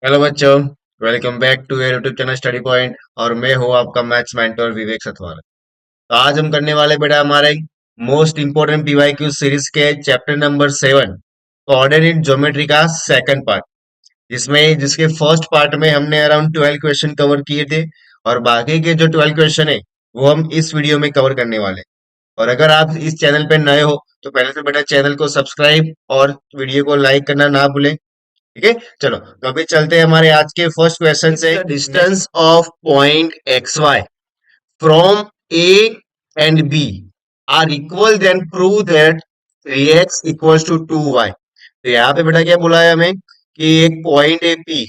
Hello बच्चों। Welcome back to your YouTube channel study point. और मैं हूँ आपका मैथ्स मेंटर विवेक सतवाल। तो आज हम करने वाले बेटा हमारे मोस्ट इंपोर्टेंट पीवाईक्यू सीरीज के चैप्टर नंबर 7 कोऑर्डिनेट ज्योमेट्री का सेकंड पार्ट, जिसमें जिसके फर्स्ट पार्ट में हमने अराउंड 12 क्वेश्चन कवर किए थे। और बाकी के जो 12 क्वेश्चन है वो हम इस वीडियो में कवर करने वाले हैं। और अगर आप इस चैनल पे नए हो तो पहले तो बेटा चैनल को सब्सक्राइब और वीडियो को लाइक करना ना भूलें। ठीक है, चलो तो अभी चलते हैं हमारे आज के फर्स्ट क्वेश्चन से। Distance of point X Y from A and B are equal, then prove that 3x equals to 2y। तो यहाँ पे बेटा क्या बोला है हमें कि एक पॉइंट है पी,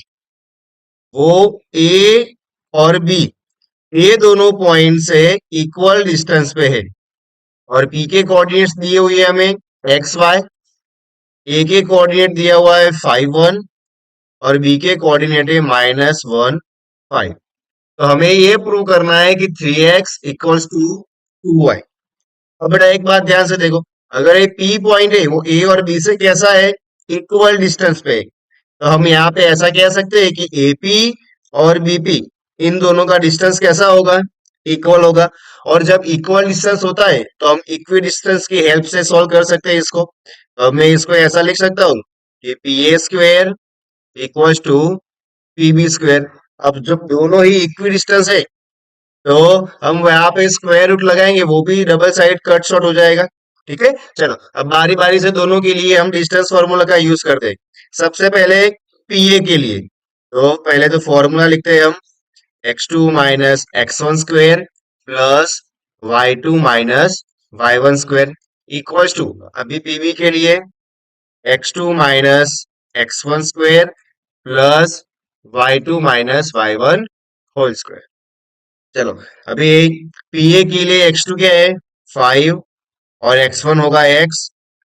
वो ए और बी ये दोनों पॉइंट से इक्वल डिस्टेंस पे है। और पी के कोऑर्डिनेट्स दिए हुए हैं हमें एक्स वाई, ए के कोऑर्डिनेट दिया हुआ है 5 1 और बी के कोऑर्डिनेट है -1 5। तो हमें ये प्रूव करना है कि 3x इक्वल्स टू 2y। अब बेटा एक बात ध्यान से देखो, अगर ये P पॉइंट है वो A और B से कैसा है, इक्वल डिस्टेंस पे है। तो हम यहाँ पे ऐसा कह सकते हैं कि AP और BP इन दोनों का डिस्टेंस कैसा होगा, इक्वल होगा। और जब इक्वल डिस्टेंस होता है तो हम इक्वी डिस्टेंस की हेल्प से सॉल्व कर सकते हैं इसको। तो अब मैं इसको ऐसा लिख सकता हूँ कि PA² इक्वल्स टू PB²। अब जब दोनों ही इक्वी डिस्टेंस है तो हम यहाँ पे स्क्वायर रूट लगाएंगे, वो भी डबल साइड कट शॉर्ट हो जाएगा। ठीक है, चलो अब बारी बारी से दोनों के लिए हम डिस्टेंस फॉर्मूला का यूज करते हैं। सबसे पहले पीए के लिए तो पहले तो फॉर्मूला लिखते हैं हम, x2 minus x1² plus y2 minus y1² equals to, अभी पीबी के लिए x2 minus x1² plus y2 minus y1 whole square. चलो अभी पीए के लिए x2 क्या है 5 और x1 होगा x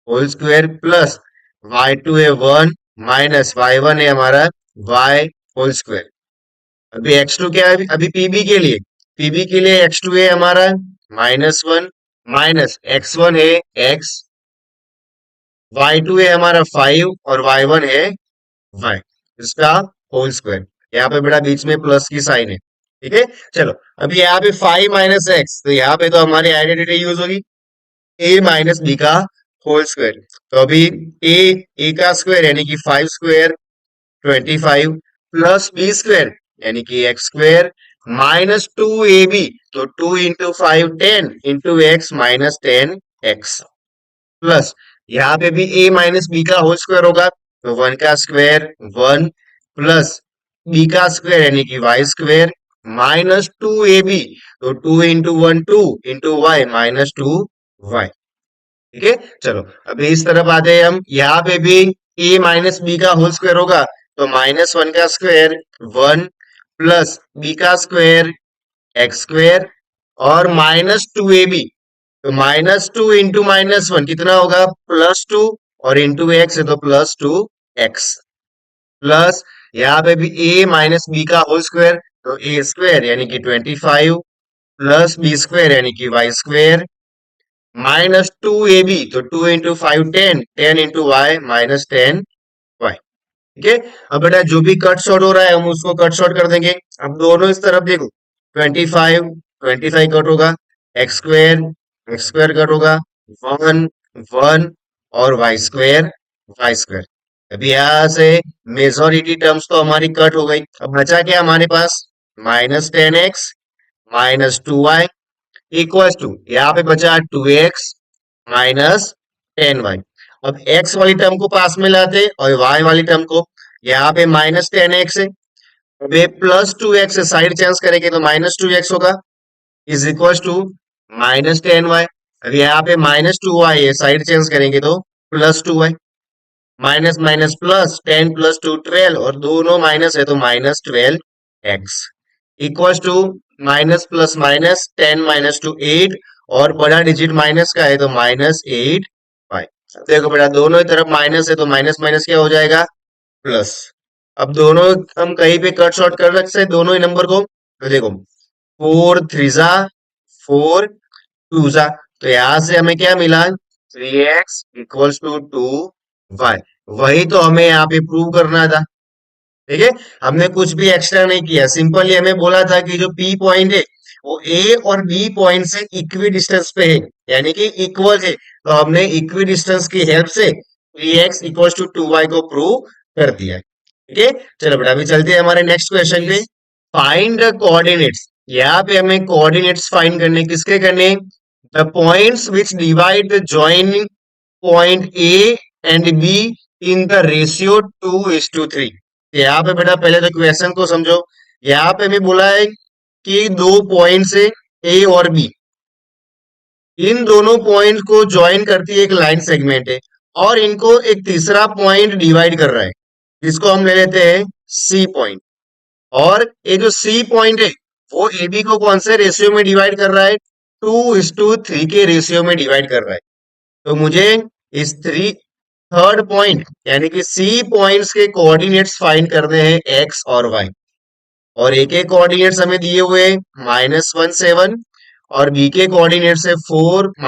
whole square plus y2 है 1 माइनस y1 है हमारा y होल स्क्वायर। अभी x2 क्या है, अभी पीबी के लिए x2 है हमारा -1 माइनस x1 है x, y2 है हमारा 5 और y1 है y, इसका होल स्क्वायर। यहाँ पे बेटा बीच में प्लस की साइन है। ठीक है, चलो अभी यहाँ पे 5 - x, तो यहाँ पे तो हमारी आइडेंटिटी यूज होगी a माइनस बी का होल स्क्वायर। तो अभी ए का स्क्वायर यानी कि 5² 25 प्लस B² यानी कि x² -2ab, तो 2 into 5 10 into x -10x plus यहाँ पे भी a माइनस बी का होल स्क्वायर होगा, तो 1 का स्क्वायर 1 प्लस बी का स्क्वायर यानी कि y² -2ab, तो 2 इंटू 1 2 इंटू y -2y। ठीक है, चलो अभी इस तरफ आते हैं हम, यहाँ पे भी a माइनस बी का होल स्क्वायर होगा, तो -1 का स्क्वायर 1 प्लस बी का स्क्वायर x² और -2ab, तो -2 इंटू -1 कितना होगा +2 और इंटू x है तो +2x प्लस यहाँ पे भी a माइनस बी का होल स्क्वायर, तो a² यानी कि 25 प्लस B² यानी कि y² -2ab, तो 2 इंटू 5 10 10 इंटू y -10y। ठीक है, अब बेटा जो भी कट शॉर्ट हो रहा है हम उसको कट शॉर्ट कर देंगे। अब दोनों इस तरफ देखो, 25 25 कट होगा, x² कट होगा, 1 1 और y² अभी यहाँ से मेजोरिटी टर्म्स तो हमारी कट हो गई। अब बचा क्या हमारे पास, -10x -2y इक्वल्स टू, यहाँ पे बचा 2x -10y। अब x वाली टर्म को पास में लाते और y वाली टर्म को, यहाँ पे -10x है, अब ये +2x साइड चेंज करेंगे तो -2x होगा, इज इक्वल्स टू -10y। अब यहाँ पे -2y है, साइड चेंज करेंगे तो +2y, माइनस माइनस प्लस 10 + 2 12 और दोनों माइनस है तो -12x इक्वल्स टू माइनस 10 -2 8 और बड़ा डिजिट माइनस का है तो -8y। देखो बेटा दोनों ही तरफ माइनस है तो माइनस माइनस क्या हो जाएगा, प्लस। अब दोनों हम कहीं पे कट शॉर्ट कर सकते हैं दोनों ही नंबर को, तो देखो 4 3 जा 4 2 जा, तो यहां से हमें क्या मिला 3x इक्वल्स टू 2y। वही तो हमें यहाँ पे प्रूव करना था। ठीक है। हमने कुछ भी एक्स्ट्रा नहीं किया, सिंपली हमें बोला था कि जो पी पॉइंट है वो ए और बी पॉइंट से इक्वी डिस्टेंस पे है, यानी कि इक्वल है, तो हमने इक्वी डिस्टेंस की हेल्प से 3x इक्वल टू 2y को प्रूव कर दिया। ठीक है। चलो बेटा अभी चलते हैं हमारे नेक्स्ट क्वेश्चन पे। Find the coordinates. यहाँ पे हमें कोऑर्डिनेट्स फाइंड करने, किसके करने? The points which divide the joining point A and be in the ratio 2:3। यहाँ पे बेटा पहले तो क्वेश्चन को समझो। यहाँ पे हमें बोला है कि दो पॉइंट्स है ए और बी, इन दोनों पॉइंट को ज्वाइन करती एक लाइन सेगमेंट है, और इनको एक तीसरा पॉइंट डिवाइड कर रहा है, जिसको हम ले लेते हैं सी पॉइंट। और ये जो सी पॉइंट है वो ए बी को कौन से रेशियो में डिवाइड कर रहा है? 2:3 के रेशियो में डिवाइड कर रहा है। तो मुझे इस थर्ड पॉइंट यानी कि सी पॉइंट्स के कोऑर्डिनेट्स फाइंड करने हैं एक्स और वाई। और ए के कोऑर्डिनेट्स हमें दिए हुए -1 7, और बी के कोऑर्डिनेट्स है 4 -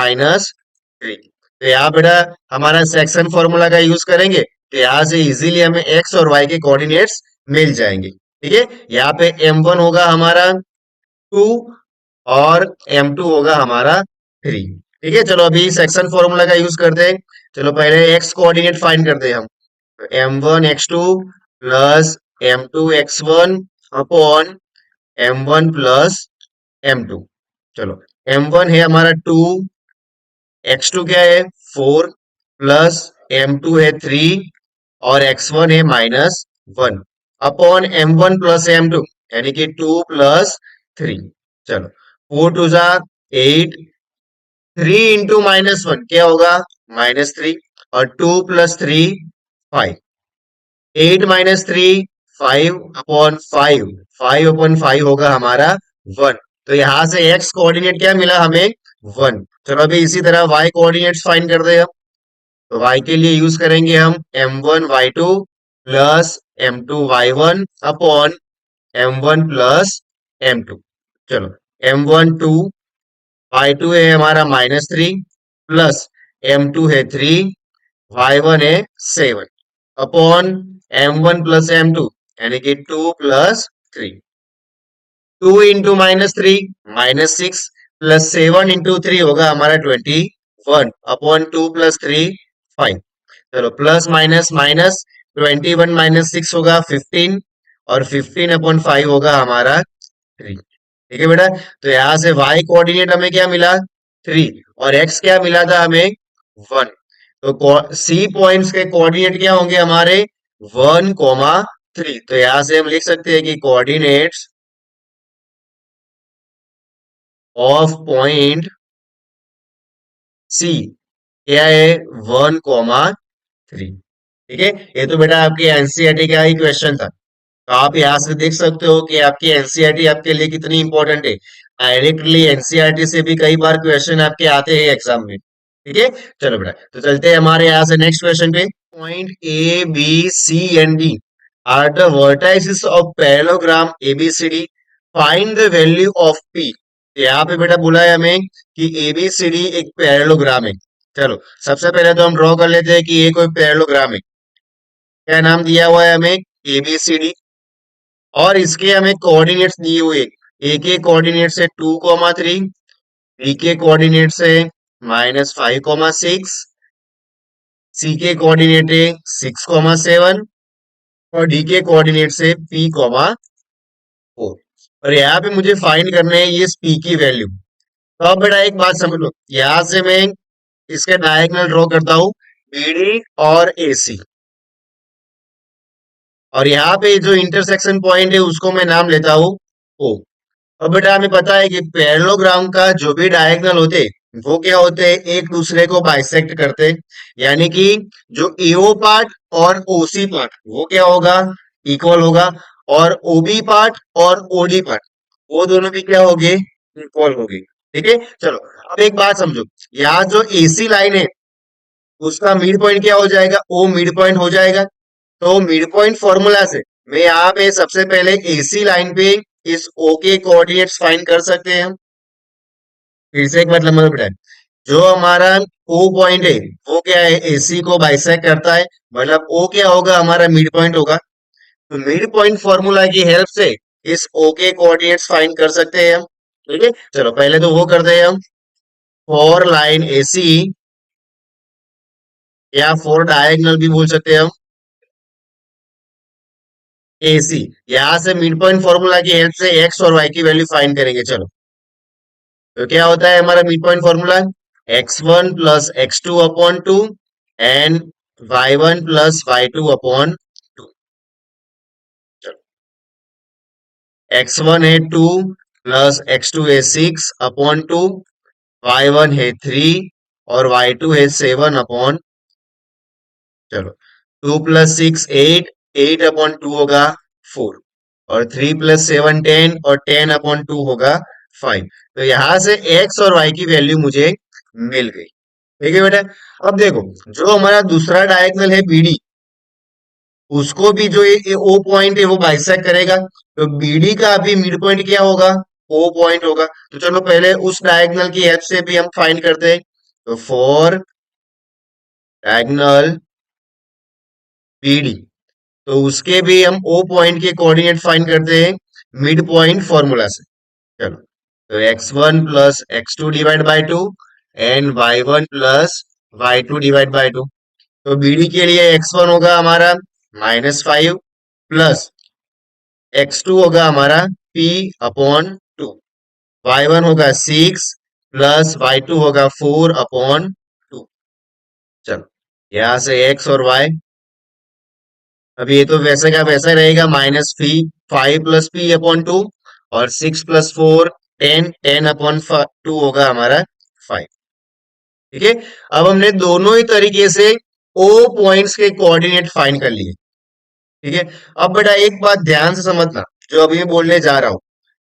3। तो यहाँ बेटा हमारा सेक्शन फॉर्मूला का यूज करेंगे, तो यहाँ से इजीली हमें एक्स और वाई के कोऑर्डिनेट्स मिल जाएंगे। ठीक है। यहाँ पे m1 होगा हमारा 2 और m2 होगा हमारा 3। ठीक है। चलो अभी सेक्शन फॉर्मूला का यूज करते हैं। चलो पहले एक्स कोऑर्डिनेट फाइंड करते हैं हम। m1 x2 plus m2 x1 upon m1 plus m2। चलो m1 है हमारा 2, x2 क्या है 4, प्लस m2 है 3, और x1 है -1 अपॉन m1 प्लस m2, यानी कि 2 प्लस 3। चलो 4 टू जा 8, 3 इंटू -1 क्या होगा? -3, और 2 प्लस 3 5, 8 -3 5 अपॉन 5, 5 अपॉन 5 होगा हमारा 1। तो यहां से x कोऑर्डिनेट क्या मिला हमें? 1। चलो अभी इसी तरह y कोऑर्डिनेट्स फाइंड कर दे हम। तो y के लिए यूज करेंगे हम m1 y2 plus m2 y1 upon m1 plus m2। चलो m1 2, y2 है हमारा -3, प्लस m2 है 3, y1 है 7 अपॉन m1 प्लस m2, यानी कि 2 प्लस 3। 2 इंटू -3 -6, प्लस 7 इंटू 3 होगा हमारा 21 अपॉन 2 प्लस 3 5। चलो प्लस माइनस माइनस, 21 -6 होगा 15, और 15 अपॉन 5 होगा हमारा 3। ठीक है बेटा। तो यहां से y कोऑर्डिनेट हमें क्या मिला? 3, और x क्या मिला था हमें? 1। तो सी पॉइंट्स के कोऑर्डिनेट क्या होंगे हमारे? 1, 3। तो यहां से हम लिख सकते हैं कि कोऑर्डिनेट्स ऑफ पॉइंट सी क्या है? 1, 3। ठीक है। ये तो बेटा आपके एनसीईआरटी का ही क्वेश्चन था। तो आप यहाँ से देख सकते हो कि आपकी एनसीईआरटी आपके लिए कितनी इंपॉर्टेंट है। डायरेक्टली एनसीईआरटी से भी कई बार क्वेश्चन आपके आते हैं एग्जाम में। ठीक है। चलो बेटा तो चलते हैं हमारे यहाँ से नेक्स्ट क्वेश्चन पे। Point A B C and D are the vertices of parallelogram ABCD, find the value of P. यहाँ पे बेटा बोला है हमें कि एबीसीडी एक पैरेललोग्राम है। चलो सबसे पहले तो हम ड्रॉ कर लेते हैं कि ये कोई पैरेललोग्राम है। क्या नाम दिया हुआ है हमें? एबीसीडी। और इसके हमें कोऑर्डिनेट्स दिए हुए, ए के कोऑर्डिनेट से 2, 3, बी के कोऑर्डिनेट से -5, 6, सी के कोऑर्डिनेट है 6, 7, और डी के कोऑर्डिनेट से p, 4। और यहाँ पे मुझे फाइंड करने है ये p की वैल्यू। तो अब बेटा एक बात समझ लो, यहाँ से मैं इसके डायगोनल ड्रॉ करता हूँ BD और AC, और यहाँ पे जो इंटरसेक्शन पॉइंट है उसको मैं नाम लेता हूँ O। अब बेटा हमें पता है कि पैरेललोग्राम का जो भी डायगोनल होते वो क्या होते हैं? एक दूसरे को बाइसेक्ट करते हैं, यानी कि जो AO पार्ट और OC पार्ट वो क्या होगा? इक्वल होगा। और OB पार्ट और OD पार्ट वो दोनों भी क्या होंगे? इक्वल होंगे। ठीक है। चलो अब एक बात समझो, यहाँ जो AC लाइन है उसका मिड पॉइंट क्या हो जाएगा? O मिड पॉइंट हो जाएगा। तो मिड पॉइंट फॉर्मूला से मैं यहाँ पे सबसे पहले AC लाइन पे इस O के कोऑर्डिनेट्स फाइंड कर सकते हैं हम। फिर से एक बार मतलब बताएं, जो हमारा O पॉइंट है वो क्या है? AC को बाइसेक्ट करता है, मतलब O क्या होगा? हमारा मिड पॉइंट होगा। तो मिड पॉइंट फॉर्मूला की हेल्प से इस ओ के कोऑर्डिनेट्स फाइंड कर सकते हैं हम। ठीक है, चलो पहले तो वो करते हैं हम। फॉर लाइन एसी, या फॉर डायगोनल भी बोल सकते हैं हम, एसी, यहां से मिड पॉइंट फॉर्मूला की हेल्प से एक्स और वाई की वैल्यू फाइंड करेंगे। चलो, तो क्या होता है हमारा mid point formula? x1 plus x2 upon two and y1 plus y2 upon two. x1 है 2 प्लस x2 है 6 अपॉन टू, y1 है 3 और y2 है 7 अपॉन, चलो, 2 प्लस 6 8, 8 अपॉन 2 होगा 4, और 3 प्लस 7 10 और 10 अपॉन 2 होगा 5। तो यहां से x और y की वैल्यू मुझे मिल गई। ठीक है बेटा। अब देखो, जो हमारा दूसरा डायगोनल है बीडी, उसको भी जो ये ओ पॉइंट है वो बाइसेक्ट करेगा, तो बीडी का भी मिड पॉइंट क्या होगा? ओ पॉइंट होगा। तो चलो पहले उस डायगोनल की हेल्प से भी हम फाइंड करते हैं। तो फॉर डायगोनल बीडी, तो उसके भी हम ओ पॉइंट के कोऑर्डिनेट फाइंड करते हैं मिड पॉइंट फॉर्मूला से। चलो, तो x1 plus x2 divide by two and y1 plus y2 divide by two. तो बीडी के लिए x1 होगा हमारा -5 प्लस x2 होगा हमारा p अपॉन टू, y1 होगा 6 प्लस y2 होगा 4 अपॉन टू। चलो, यहां से x और y, अब ये तो वैसे का वैसा रहेगा, -5 प्लस p अपॉन टू, और 6 प्लस 4 10, 10 अपॉन टू होगा हमारा 5। ठीक है, अब हमने दोनों ही तरीके से ओ पॉइंट्स के कोऑर्डिनेट फाइंड कर लिए। ठीक है, अब बेटा एक बात ध्यान से समझना, जो अभी मैं बोलने जा रहा हूं।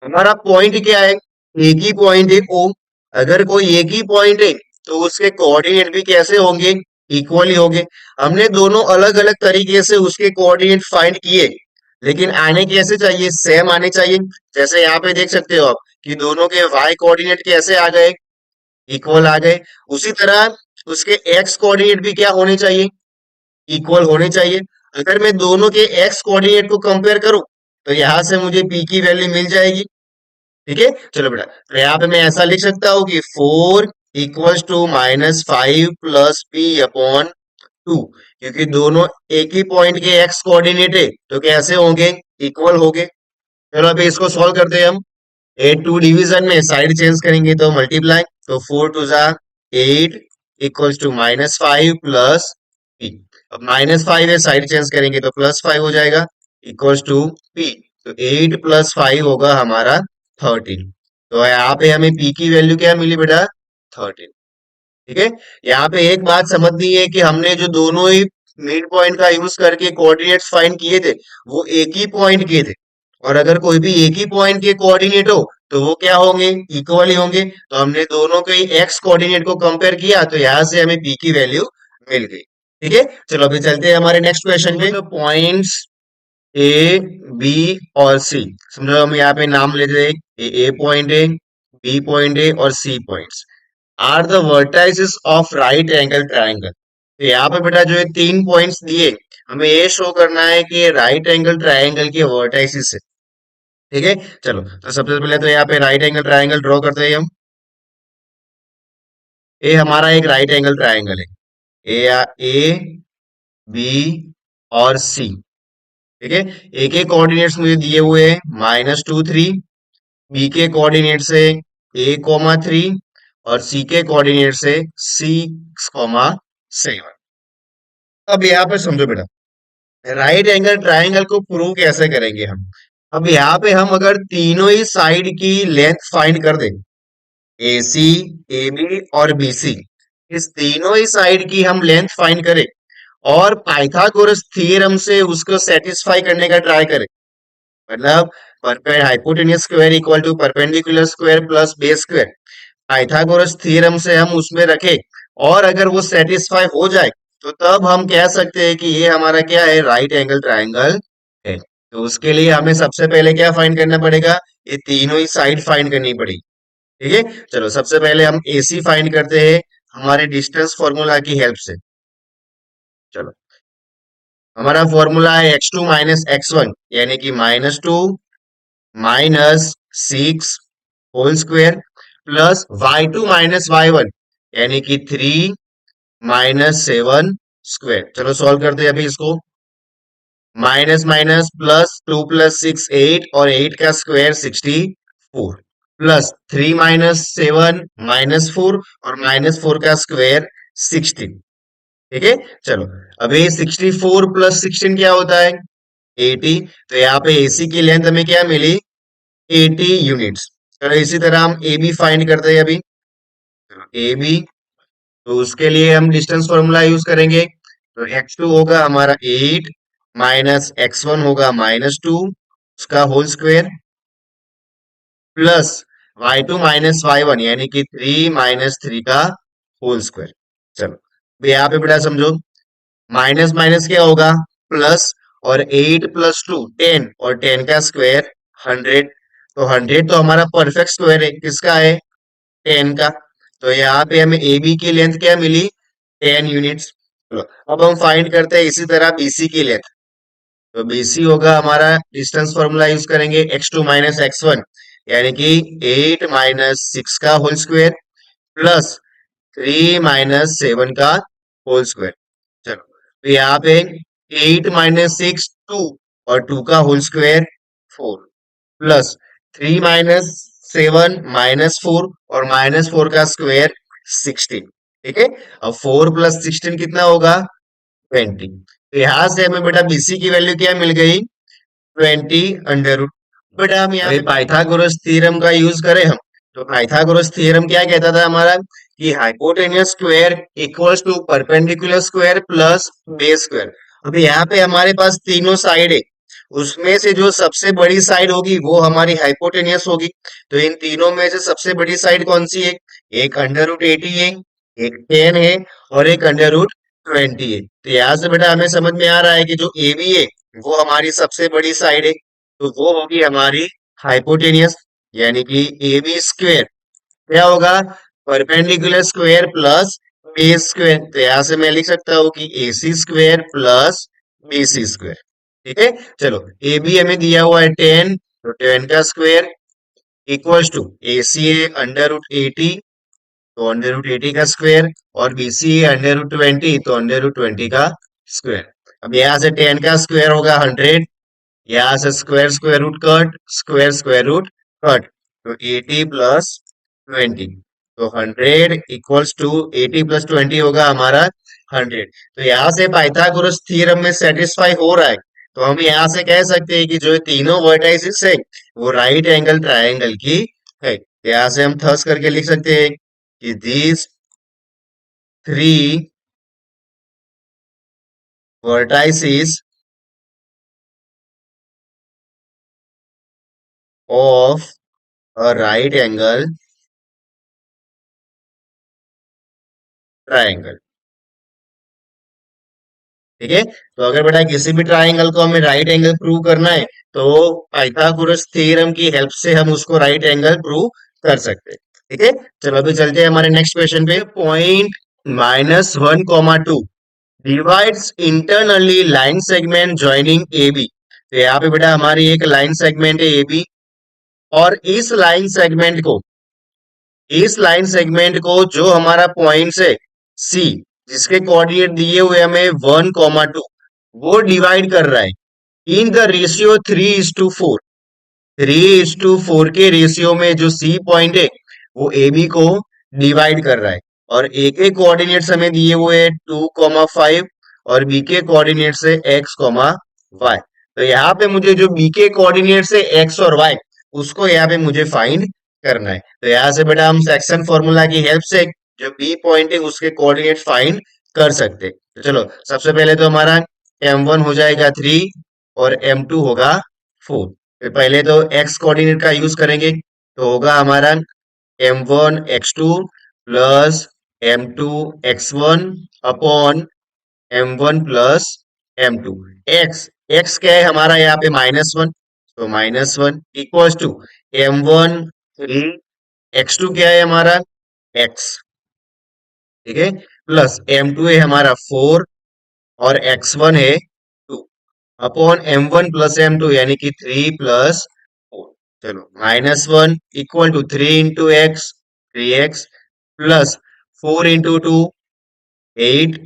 हमारा पॉइंट क्या है? एक ही पॉइंट है ओ। अगर कोई एक ही पॉइंट है तो उसके कोऑर्डिनेट भी कैसे होंगे? इक्वली होंगे। हमने दोनों अलग अलग तरीके से उसके कोऑर्डिनेट फाइंड किए, लेकिन आने कैसे चाहिए? सेम आने चाहिए। जैसे यहाँ पे देख सकते हो आप कि दोनों के वाई कोऑर्डिनेट कैसे आ गए? इक्वल आ गए। उसी तरह उसके एक्स कोऑर्डिनेट भी क्या होने चाहिए? इक्वल होने चाहिए। अगर मैं दोनों के एक्स कोऑर्डिनेट को कंपेयर करूं, तो यहां से मुझे पी की वैल्यू मिल जाएगी। ठीक है, चलो बेटा, तो यहाँ पे मैं ऐसा लिख सकता हूँ कि 4 equals to -5 plus P upon two, क्योंकि दोनों एक ही पॉइंट के एक्स कोऑर्डिनेट है, तो कैसे होंगे? इक्वल होंगे। चलो अभी इसको सॉल्व करते हैं हम। 8 टू डिवीजन में साइड चेंज करेंगे तो मल्टीप्लाई, तो 4 टू जा 8 इक्वल्स टू -5 प्लस पी। अब -5 है, साइड चेंज करेंगे तो +5 हो जाएगा, इक्वल्स टू पी। तो 8 प्लस 5 होगा हमारा 13। तो यहाँ पे हमें पी की वैल्यू क्या मिली बेटा? 13। ठीक है, यहाँ पे एक बात समझनी है कि हमने जो दोनों ही मिड पॉइंट का यूज करके कोऑर्डिनेट्स फाइंड किए थे, वो एक ही पॉइंट के थे। और अगर कोई भी एक ही पॉइंट के कोऑर्डिनेट हो, तो वो क्या होंगे? इक्वल ही होंगे। तो हमने दोनों के एक्स कोऑर्डिनेट को कंपेयर किया, तो यहाँ से हमें पी की वैल्यू मिल गई। ठीक है, चलो अभी चलते हैं हमारे नेक्स्ट क्वेश्चन पे। तो पॉइंट्स ए, बी और सी, समझो हम यहाँ पे नाम लेते हैं, ए पॉइंट है, बी पॉइंट है और C points are the vertices of right angle triangle. तो यहाँ पे बेटा जो ये 3 पॉइंट्स दिए, हमें ये शो करना है कि ये राइट एंगल ट्रायंगल के वर्टाइसेस है। ठीक है, चलो तो सबसे पहले तो यहाँ पे राइट एंगल ट्रायंगल ड्रॉ करते हैं हम। ये हमारा एक राइट एंगल ट्रायंगल है, ए बी और सी। ठीक है, ए के कोऑर्डिनेट्स मुझे दिए हुए हैं -2 3, बी के कोऑर्डिनेट से a, 3 और सी के कोऑर्डिनेट से 6, 7। अब यहाँ पे समझो बेटा, राइट एंगल ट्रायंगल को प्रूव कैसे करेंगे हम? अब यहाँ पे हम अगर तीनों ही साइड की लेंथ फाइंड कर दें, ए सी, ए बी और बी सी, इस तीनों ही साइड की हम लेंथ फाइंड करें और पाइथागोरस थ्योरम से उसको सेटिस्फाई करने का ट्राई करें, मतलब hypotenuse square equal to perpendicular square plus base square, Pythagoras theorem से हम उसमें रखें, और अगर वो सेटिस्फाई हो जाए, तो तब हम कह सकते हैं कि ये हमारा क्या है? राइट एंगल ट्रायंगल है। तो उसके लिए हमें सबसे पहले क्या फाइंड करना पड़ेगा? ये तीनों ही साइड फाइंड करनी पड़ेगी। ठीक है, चलो सबसे पहले हम AC फाइंड करते हैं हमारे डिस्टेंस फॉर्मूला की हेल्प से। चलो, हमारा फॉर्मूला है x2 माइनस x1 यानी कि -2 - 6 whole square plus y2 minus y1 यानी कि 3 - 7 स्क्वायर। चलो सॉल्व करते हैं अभी इसको। माइनस माइनस प्लस 2 + 6 8 और 8 का स्क्वायर 64 प्लस 3 - 7 -4 और -4 का स्क्वायर 16। ठीक है। चलो अभी 64 + 16 क्या होता है 80। तो यहाँ पे एसी की लेंथ हमें क्या मिली 80 यूनिट्स। चलो इसी तरह हम ए बी फाइंड करते हैं अभी। ए बी तो उसके लिए हम डिस्टेंस फॉर्मूला यूज करेंगे। तो x2 होगा हमारा 8 माइनस x1 होगा -2 उसका whole square plus y2 minus y1 यानी कि 3 - 3 का होल स्क्वायर। चलो अब यहाँ पे बेटा समझो माइनस माइनस क्या होगा प्लस और 8 + 2 10 और 10 का स्क्वायर 100। तो 100 तो हमारा परफेक्ट स्क्वायर है किसका है 10 का। तो यहाँ पे हमें ए बी की लेंथ क्या मिली 10 यूनिट्स। अब हम फाइंड करते हैं इसी तरह बीसी की लेंथ। तो बीसी होगा हमारा डिस्टेंस फॉर्मूला यूज करेंगे x2 माइनस x1 यानी कि 8 - 6 का होल स्क्वायर प्लस 3 - 7 का होल स्क्वायर। चलो तो यहाँ पे 8 - 6 2 और 2 का होल स्क्वायर 4 प्लस 3 - 7 -4 और -4 का स्क्वायर 16। ठीक है। अब 4 + 16 कितना होगा 20। तो यहां से हमें बेटा बीसी की वैल्यू क्या मिल गई 20 अंडर रूट। बेटा हम यहाँ पाइथागोरस थ्योरम का यूज करें हम। तो पाइथागोरस थ्योरम क्या कहता था हमारा कि hypotenuse square equals to perpendicular square plus base square. अभी यहाँ पे हमारे पास तीनों साइड है उसमें से जो सबसे बड़ी साइड होगी वो हमारी हाइपोटेन्यूस होगी। तो इन तीनों में से सबसे बड़ी साइड कौन सी है एक अंडर रूट 80 है एक 10 है और एक अंडर रूट 20 है। तो यहाँ से बेटा हमें समझ में आ रहा है कि जो ए बी है वो हमारी सबसे बड़ी साइड है तो वो होगी हमारी हाइपोटेनियस यानी कि ए बी स्क्वेयर क्या होगा perpendicular square plus base square. तो यहां से मैं लिख सकता हूँ कि A C square plus B C square. ठीक है। चलो ए बी हमें दिया हुआ है 10 तो 10 का स्क्वायर इक्वल्स टू ए सी है अंडर रूट 80 तो अंडर रूट 80 का स्क्वायर और बीसी है अंडर रूट 20 तो अंडर रूट 20 का स्क्वायर। अब यहाँ से 10 का स्क्वायर होगा 100 यहाँ से square square root cut square root cut तो 80 + 20 तो 100 इक्वल्स टू 80 + 20 होगा हमारा 100। तो यहाँ से पाइथागोरस थ्योरम में सेटिस्फाई हो रहा है। तो हम यहाँ से कह सकते हैं कि जो तीनों वर्टाइसिस है वो राइट एंगल ट्रायंगल की है। यहाँ से हम थस करके लिख सकते हैं कि these three vertices of a right angle triangle। ठीक है। तो अगर बेटा किसी भी ट्राइंगल को हमें राइट एंगल प्रूव करना है तो पाइथागोरस थ्योरम की हेल्प से हम उसको राइट एंगल प्रूव कर सकते हैं। ठीक है। चलो अभी चलते हैं हमारे नेक्स्ट क्वेश्चन पे। Point -1, 2 divides internally line segment joining A B. तो यहाँ पे बेटा हमारी एक लाइन सेगमेंट है ए बी और इस लाइन सेगमेंट को जो हमारा पॉइंट है सी जिसके कोऑर्डिनेट दिए हुए हमें 1, 2 वो डिवाइड कर रहा है इन द रेशियो 3:4। 3:4 के रेशियो में जो सी पॉइंट है वो ए बी को डिवाइड कर रहा है और ए के कोऑर्डिनेट्स हमें दिए हुए हैं 2, 5 और बी के कोऑर्डिनेट्स है x, y। तो यहाँ पे मुझे जो बी के कोऑर्डिनेट्स है x और y उसको यहाँ पे मुझे फाइंड करना है। तो यहाँ से बेटा हम सेक्शन फॉर्मूला की हेल्प से जो बी पॉइंट है उसके कोऑर्डिनेट फाइंड कर सकते हैं। तो चलो सबसे पहले तो हमारा m1 हो जाएगा 3 और m2 होगा 4। फिर पहले तो x कोऑर्डिनेट का यूज करेंगे तो होगा हमारा m1 x2 plus m2 x1 upon m1 plus m2। x क्या है हमारा यहाँ पे -1 तो -1 इक्वल्स टू m1 3 x2 क्या है हमारा x। ठीक है। प्लस m2 है हमारा 4 और x1 है अपॉन M1 प्लस M2 यानी कि 3 प्लस 4। चलो -1 equal to 3 into x, 3x plus 4 into 2 8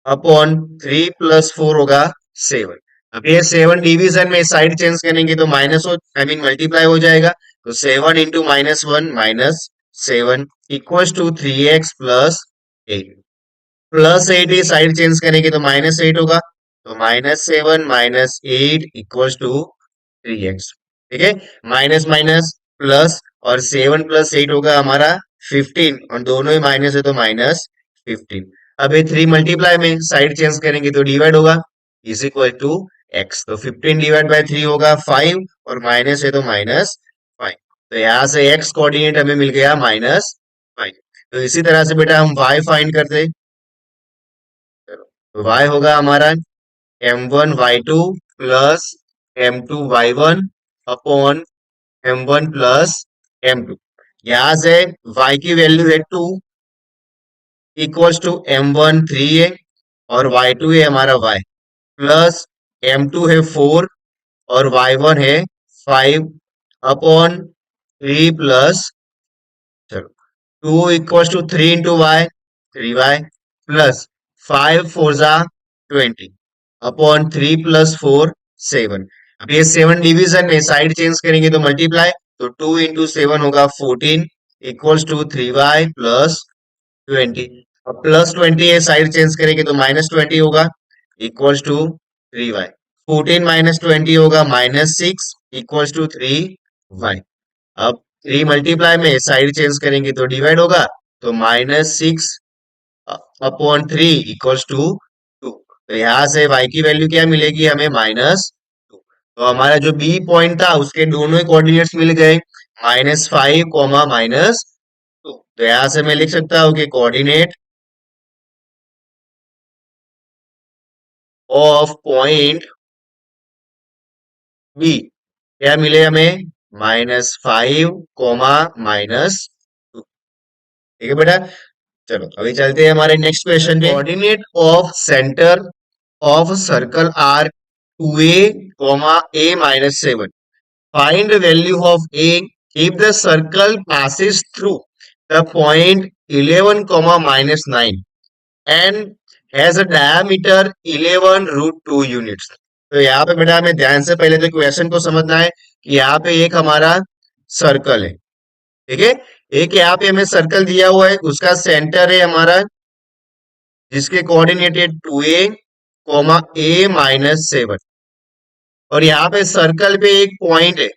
upon 3 plus 4 होगा 7। अब ये 7 डिवीजन में साइड चेंज करेंगे तो माइनस हो, आई मीन मल्टीप्लाई हो जाएगा। तो 7 into -1 -7 equal to 3x plus 8। Plus 8 ये साइड चेंज करेंगे तो -8 होगा। तो -7 -8 इक्वल टू 3x। ठीक है, माइनस माइनस प्लस, और 7 प्लस 8 होगा हमारा 15, और दोनों ही माइनस है तो -15। अब ये 3 मल्टीप्लाई में साइड चेंज करेंगे तो डिवाइड होगा, इज इक्वल टू x। तो 15 डिवाइड बाय 3 होगा 5, और माइनस है तो -5। तो यहाँ से x कोऑर्डिनेट हमें मिल गया -5। तो इसी तरह से बेटा हम y फाइंड करते हैं। तो y होगा हमारा m1 y2 plus m2 y1 upon m1 plus m2। यहां से y की वैल्यू है 2 इक्वल्स टू m1 3 है, और y2 है हमारा y, प्लस m2 है 4 और y1 है 5 अपॉन 3 प्लस, चलो 2 equals to 3 into y, 3y plus 5 4 जा 20 अपॉन 3 प्लस 4 7। अब ये 7 डिवीजन में साइड चेंज करेंगे तो मल्टीप्लाई, तो 2 इंटू 7 होगा 14 इक्वल्स टू 3y प्लस 20। अब प्लस 20 है, साइड चेंज करेंगे तो -20 होगा इक्वल्स टू 3y। 14 -20 होगा -6 इक्वल्स टू 3y। अब 3 मल्टीप्लाई में साइड चेंज करेंगे तो डिवाइड होगा, तो -6 अपॉन 3 इक्वल्स टू 2। तो यहाँ से y की वैल्यू क्या मिलेगी हमें, -2। तो हमारा जो बी पॉइंट था उसके दोनों ही कोऑर्डिनेट्स मिल गए, -5 -2। तो यहाँ से मैं लिख सकता हूँ कि कोऑर्डिनेट ऑफ पॉइंट बी क्या मिले हमें, -5 -2। ठीक है बेटा, चलो अभी चलते हैं हमारे नेक्स्ट क्वेश्चन पे। Coordinate of centre of circle are 2a, a -7। Find the value of a if the circle passes through the point 11, -9 and has a diameter 11 root 2 units। तो यहाँ पे बेटा हमें ध्यान से पहले तो क्वेश्चन को समझना है कि यहाँ पे एक हमारा सर्कल है। ठीक है, एक यहाँ पे हमें सर्कल दिया हुआ है, उसका सेंटर है हमारा, जिसके कोऑर्डिनेट है 2a, a -7। और यहाँ पे सर्कल पे एक पॉइंट है,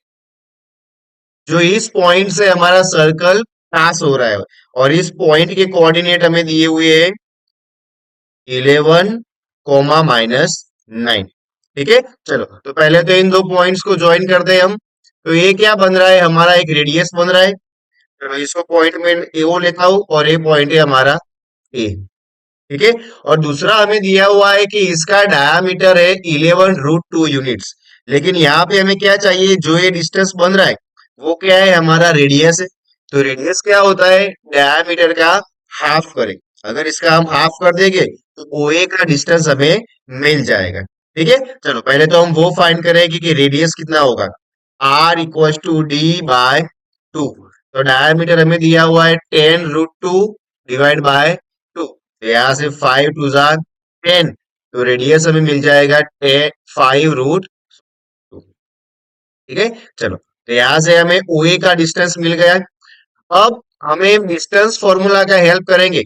जो इस पॉइंट से हमारा सर्कल पास हो रहा है, और इस पॉइंट के कोऑर्डिनेट हमें दिए हुए हैं 11, -9। ठीक है, चलो तो पहले तो इन दो पॉइंट्स को ज्वाइन करते हैं हम। तो ये क्या बन रहा है, हमारा एक रेडियस बन रहा है। चलो इसको पॉइंट में ए ओ लेता हूं, और ये पॉइंट है हमारा ए। ठीक है, और दूसरा हमें दिया हुआ है कि इसका डायामीटर है 11 √2 यूनिट्स। लेकिन यहाँ पे हमें क्या चाहिए, जो ये डिस्टेंस बन रहा है वो क्या है, हमारा रेडियस है। तो रेडियस क्या होता है, डायामीटर का हाफ करें। अगर इसका हम हाफ कर देंगे तो OA का डिस्टेंस हमें मिल जाएगा। ठीक है, चलो पहले तो हम वो फाइंड करें कि रेडियस कितना होगा, R इक्वल टू D/2। तो डायमीटर हमें दिया हुआ है 10 √2 डिवाइड बाय 2। तो यहाँ से 5 2 जार 10, तो रेडियस हमें मिल जाएगा 5 √2। ठीक है, चलो तो यहाँ से हमें OA का डिस्टेंस मिल गया। अब हमें डिस्टेंस फॉर्मूला का हेल्प करेंगे।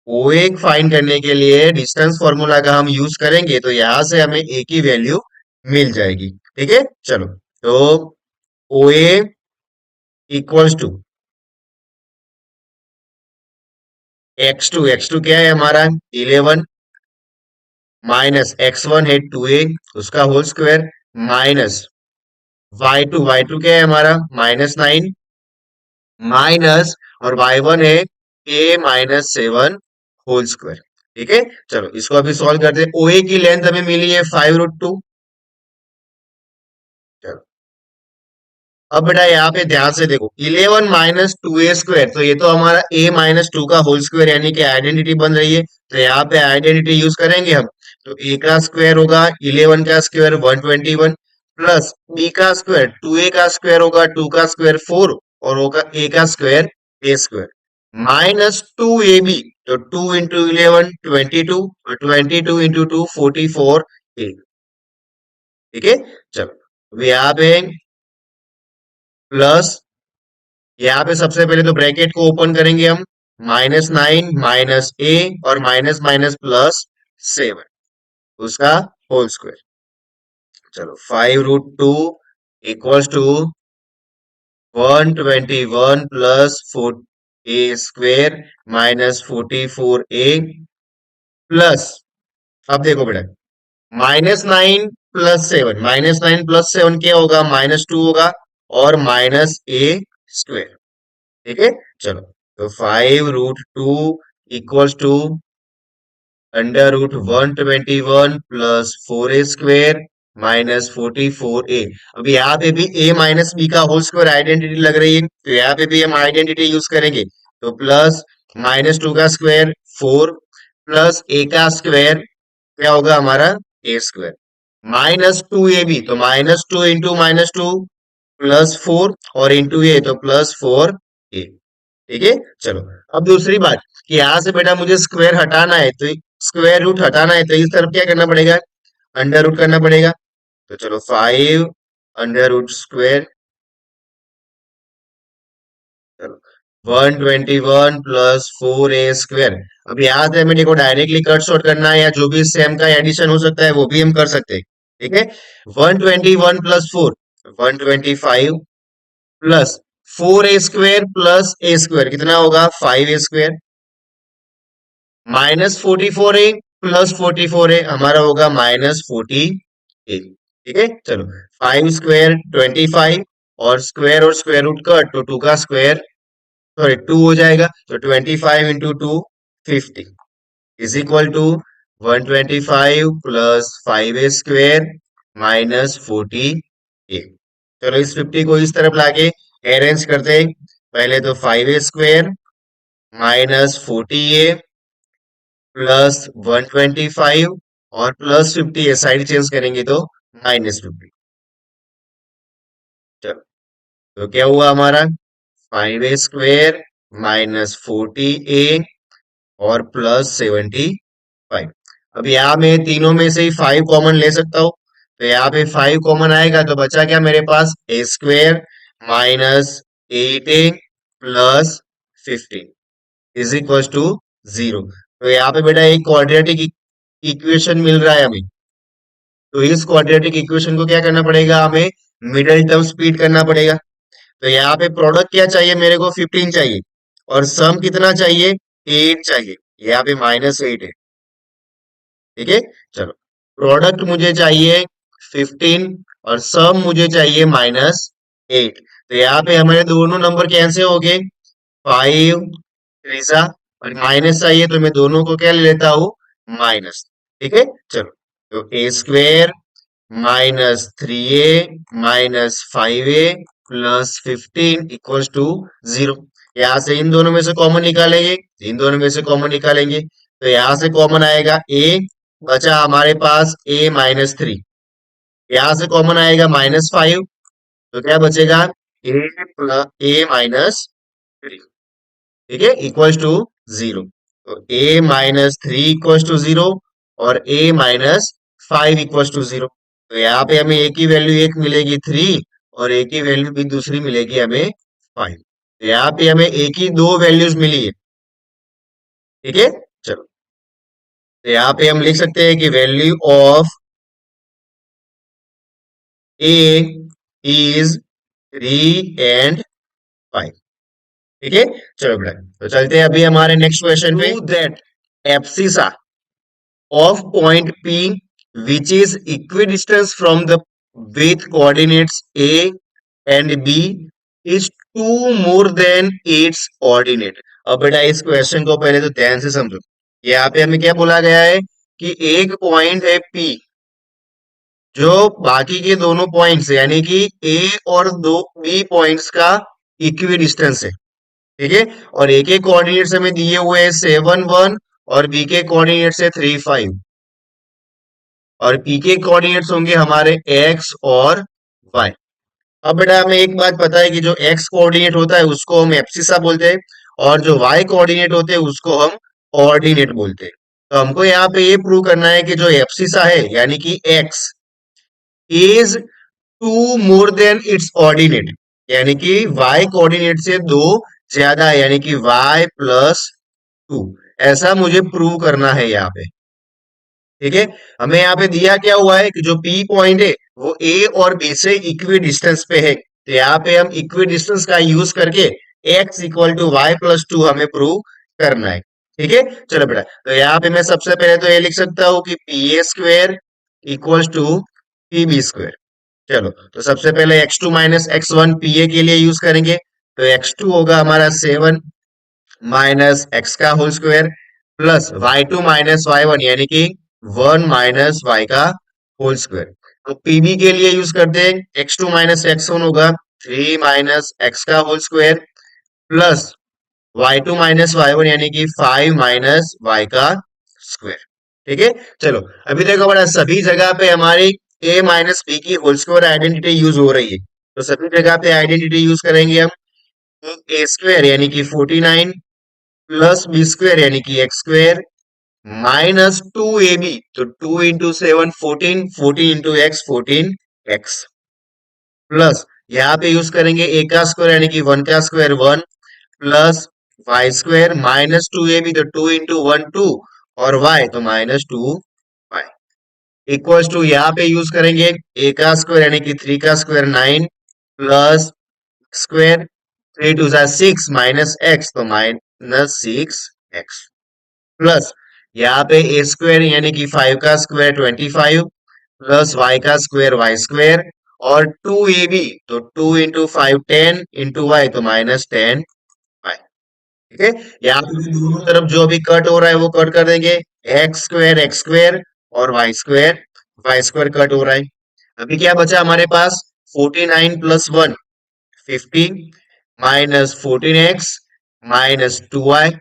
OA फाइंड करने के लिए डिस्टेंस फॉर्मूला का हम यूज करेंगे, तो यहाँ से हमें A की वैल्यू मिल जाएगी। ठीक है, चलो तो OA इक्वल्स टू x2 क्या है हमारा 11, माइनस x1 है 2a उसका होल स्क्वायर, माइनस y2 क्या है हमारा -9, माइनस और y1 है a-7 होल स्क्वायर। ठीक है, चलो इसको अभी सॉल्व करते हैं। OA की लेंथ हमें मिली है 5 √2। चलो अब बेटा यहाँ पे ध्यान से देखो, 11 माइनस टू ए स्क्वायर, तो ये तो हमारा a माइनस टू का होल स्क्वायर यानी कि आइडेंटिटी बन रही है। तो यहाँ पे आइडेंटिटी यूज करेंगे हम। तो a का स्क्वायर होगा 11 का स्क्वायर 121 प्लस b का स्क्वायर 2a का स्क्वायर होगा 2 का स्क्वायर 4 और होगा a का square a square minus 2ab, तो 2 इंटू 11 22 और 22 इंटू 2 44 a। ठीक है, चलो अब यहाँ पे प्लस, यहाँ पे सबसे पहले तो ब्रैकेट को ओपन करेंगे हम, -9 माइनस ए और माइनस माइनस प्लस 7 उसका होल स्क्वायर। चलो 5√2 equals to 121 plus 4 a square minus 44 a plus, अब देखो बेटा, -9 प्लस 7 क्या होगा, -2 होगा और माइनस ए स्क्वायर। ठीक है, चलो तो 5√2 equals to √121 plus 4a square minus 44a। अब यहाँ पे भी a माइनस बी का होल स्क्वायर आइडेंटिटी लग रही है, तो यहाँ पे भी हम आइडेंटिटी यूज करेंगे। तो प्लस -2 का स्क्वायर 4 प्लस a का स्क्वायर क्या होगा हमारा a स्क्वायर -2ab, तो -2 इंटू -2 +4 और इंटू ए तो +4a। ठीक है, चलो अब दूसरी बात कि यहां से बेटा मुझे स्क्वायर हटाना है, तो स्क्वायर रूट हटाना है, तो इस तरफ क्या करना पड़ेगा, अंडर रूट करना पड़ेगा। तो चलो 5 अंडर रूट स्क्वायर, चलो 121 प्लस 4a स्क्वायर। अब यहाँ से हमें देखो डायरेक्टली कट शॉर्ट करना है या जो भी सेम का एडिशन हो सकता है वो भी हम कर सकते हैं। ठीक है, 121 plus 4 125 plus 4a square plus A square कितना होगा 5a square minus 44a plus 44a हमारा होगा -40a। ठीक है, चलो 5 स्क्वायर 25 और स्क्वायर रूट कट, तो 2 का स्क्वायर सॉरी 2 हो जाएगा, तो 25 into 2 50 is equal to 125 plus 5a square minus 40a। चलो इस 50 को इस तरफ लाके अरेंज करते हैं। पहले तो 5a square minus 40a plus 125 और प्लस 50 है, साइड चेंज करेंगे तो -50। चलो तो क्या हुआ हमारा 5a स्क्वायर माइनस 40a और प्लस 75। अब यहाँ में तीनों में से ही 5 कॉमन ले सकता हूँ, तो यहाँ पे 5 कॉमन आएगा तो बचा क्या मेरे पास a square minus 8a plus 15 is equal to 0। तो यहाँ पे बेटा एक क्वाड्रेटिक इक्वेशन मिल रहा है हमें, तो इस क्वाड्रेटिक इक्वेशन को क्या करना पड़ेगा, हमें मिडिल टर्म स्प्लिट करना पड़ेगा। तो यहाँ पे प्रोडक्ट क्या चाहिए मेरे को 15 चाहिए और सम कितना चाहिए 8 चाहिए, यहाँ पे -8 है। ठीक है, चलो प्रोडक्ट मुझे चाहिए 15 और सम मुझे चाहिए -8। तो यहाँ पे हमारे दोनों नंबर कैसे हो गए 5 त्रिजा और माइनस चाहिए तो मैं दोनों को क्या ले लेता हूँ माइनस। ठीक है, चलो तो a square -3a minus 5a plus 15 equals to 0। यहाँ से इन दोनों में से कॉमन निकालेंगे, इन दोनों में से कॉमन निकालेंगे, तो यहाँ से कॉमन आएगा a, बचा हमारे पास a-3, यहाँ से कॉमन आएगा -5, तो क्या बचेगा a प्लस a-3। ठीक है, इक्वल्स टू 0। तो a-3 इक्वल्स टू 0 और a-5 इक्वल्स टू 0। तो यहाँ पे हमें a की वैल्यू एक मिलेगी 3 और a की वैल्यू भी दूसरी मिलेगी हमें 5। तो यहाँ पे हमें a की दो वैल्यूज मिली है। ठीक है, चलो तो यहाँ पे हम लिख सकते हैं कि value of a is 3 and 5। ठीक है, चलो बेटा तो चलते हैं अभी हमारे नेक्स्ट क्वेश्चन पे। That abscissa of point P which is equidistant from the with coordinates A and B is 2 more than its ordinate। अब बेटा इस क्वेश्चन को पहले तो ध्यान से समझो। यहाँ पे हमें क्या बोला गया है कि एक पॉइंट है P जो बाकी के दोनों पॉइंट्स यानी कि ए और दो बी पॉइंट्स का इक्वी डिस्टेंस है। ठीक है, और ए के कोऑर्डिनेट्स हमें दिए हुए हैं 7 1 और बी के कोऑर्डिनेट्स है 3 5 और पी के कोऑर्डिनेट्स होंगे हमारे एक्स और वाई। अब बेटा हमें एक बात पता है कि जो एक्स कोऑर्डिनेट होता है उसको हम एब्सिसा बोलते हैं और जो वाई कोऑर्डिनेट होते हैं उसको हम ऑर्डिनेट बोलते हैं। तो हमको यहाँ पे ये प्रूव करना है कि जो एब्सिसा है यानी कि x is two more than its ordinate, यानी कि वाई कोऑर्डिनेट से दो ज्यादा है, यानी कि वाई प्लस टू। ऐसा मुझे प्रूव करना है यहाँ पे। ठीक है, हमें यहाँ पे दिया क्या हुआ है कि जो पी पॉइंट है वो ए और बी से इक्वी डिस्टेंस पे है, तो यहाँ पे हम इक्वी डिस्टेंस का यूज करके x equal to y plus two हमें प्रूव करना है। ठीक है, चलो बेटा, तो यहाँ पे मैं सबसे पहले तो ये लिख सकता हूँ कि P A square equal to P B square. चलो, तो सबसे पहले x2 minus x one P A के लिए यूज करेंगे, तो x2 होगा हमारा 7 माइनस एक्स का whole square plus y2 minus y1 यानी कि 1 माइनस y का होल स्क्वायर। तो पीबी के लिए यूज करते हैं, x2 माइनस x1 होगा 3 माइनस एक्स का whole square plus y2 minus y1 यानी कि 5 माइनस y का स्क्वायर। ठीक है, चलो अभी देखो बड़ा सभी जगह पे हमारी a माइनस बी की होल स्क्वायर आइडेंटिटी यूज हो रही है, तो सभी जगह पे आइडेंटिटी यूज करेंगे हम। तो ए स्क्वायर यानी कि 49 प्लस बी स्क्वायर यानी कि एक्स स्क्वायर माइनस 2ab, तो 2 into 7 14, 14 into x 14 x plus यहाँ पे यूज करेंगे ए का स्क्वायर यानी कि 1 का square 1 plus y square minus 2ab, तो 2 इंटू 1 2 और वाई तो -2 वाई इक्वल्स टू यहाँ पे यूज करेंगे ए का स्क्वायर यानी कि 3 का square 9 plus square 3 2 6 minus x तो -6 एक्स प्लस यहाँ पे ए स्क्वायर यानी कि 5 का स्क्वायर 25 प्लस वाई का स्क्वायर वाई स्क्वायर और 2ab, तो 2 इंटू 5 10 इंटू वाई तो -10 वाई। ठीक है, यहाँ पे भी दोनों तरफ जो भी कट हो रहा है वो कट कर देंगे, एक्स स्क्वायर और वाई स्क्वायर कट हो रहा है। अभी क्या बचा हमारे पास 49 प्लस 1 50 minus 14 x minus 2 y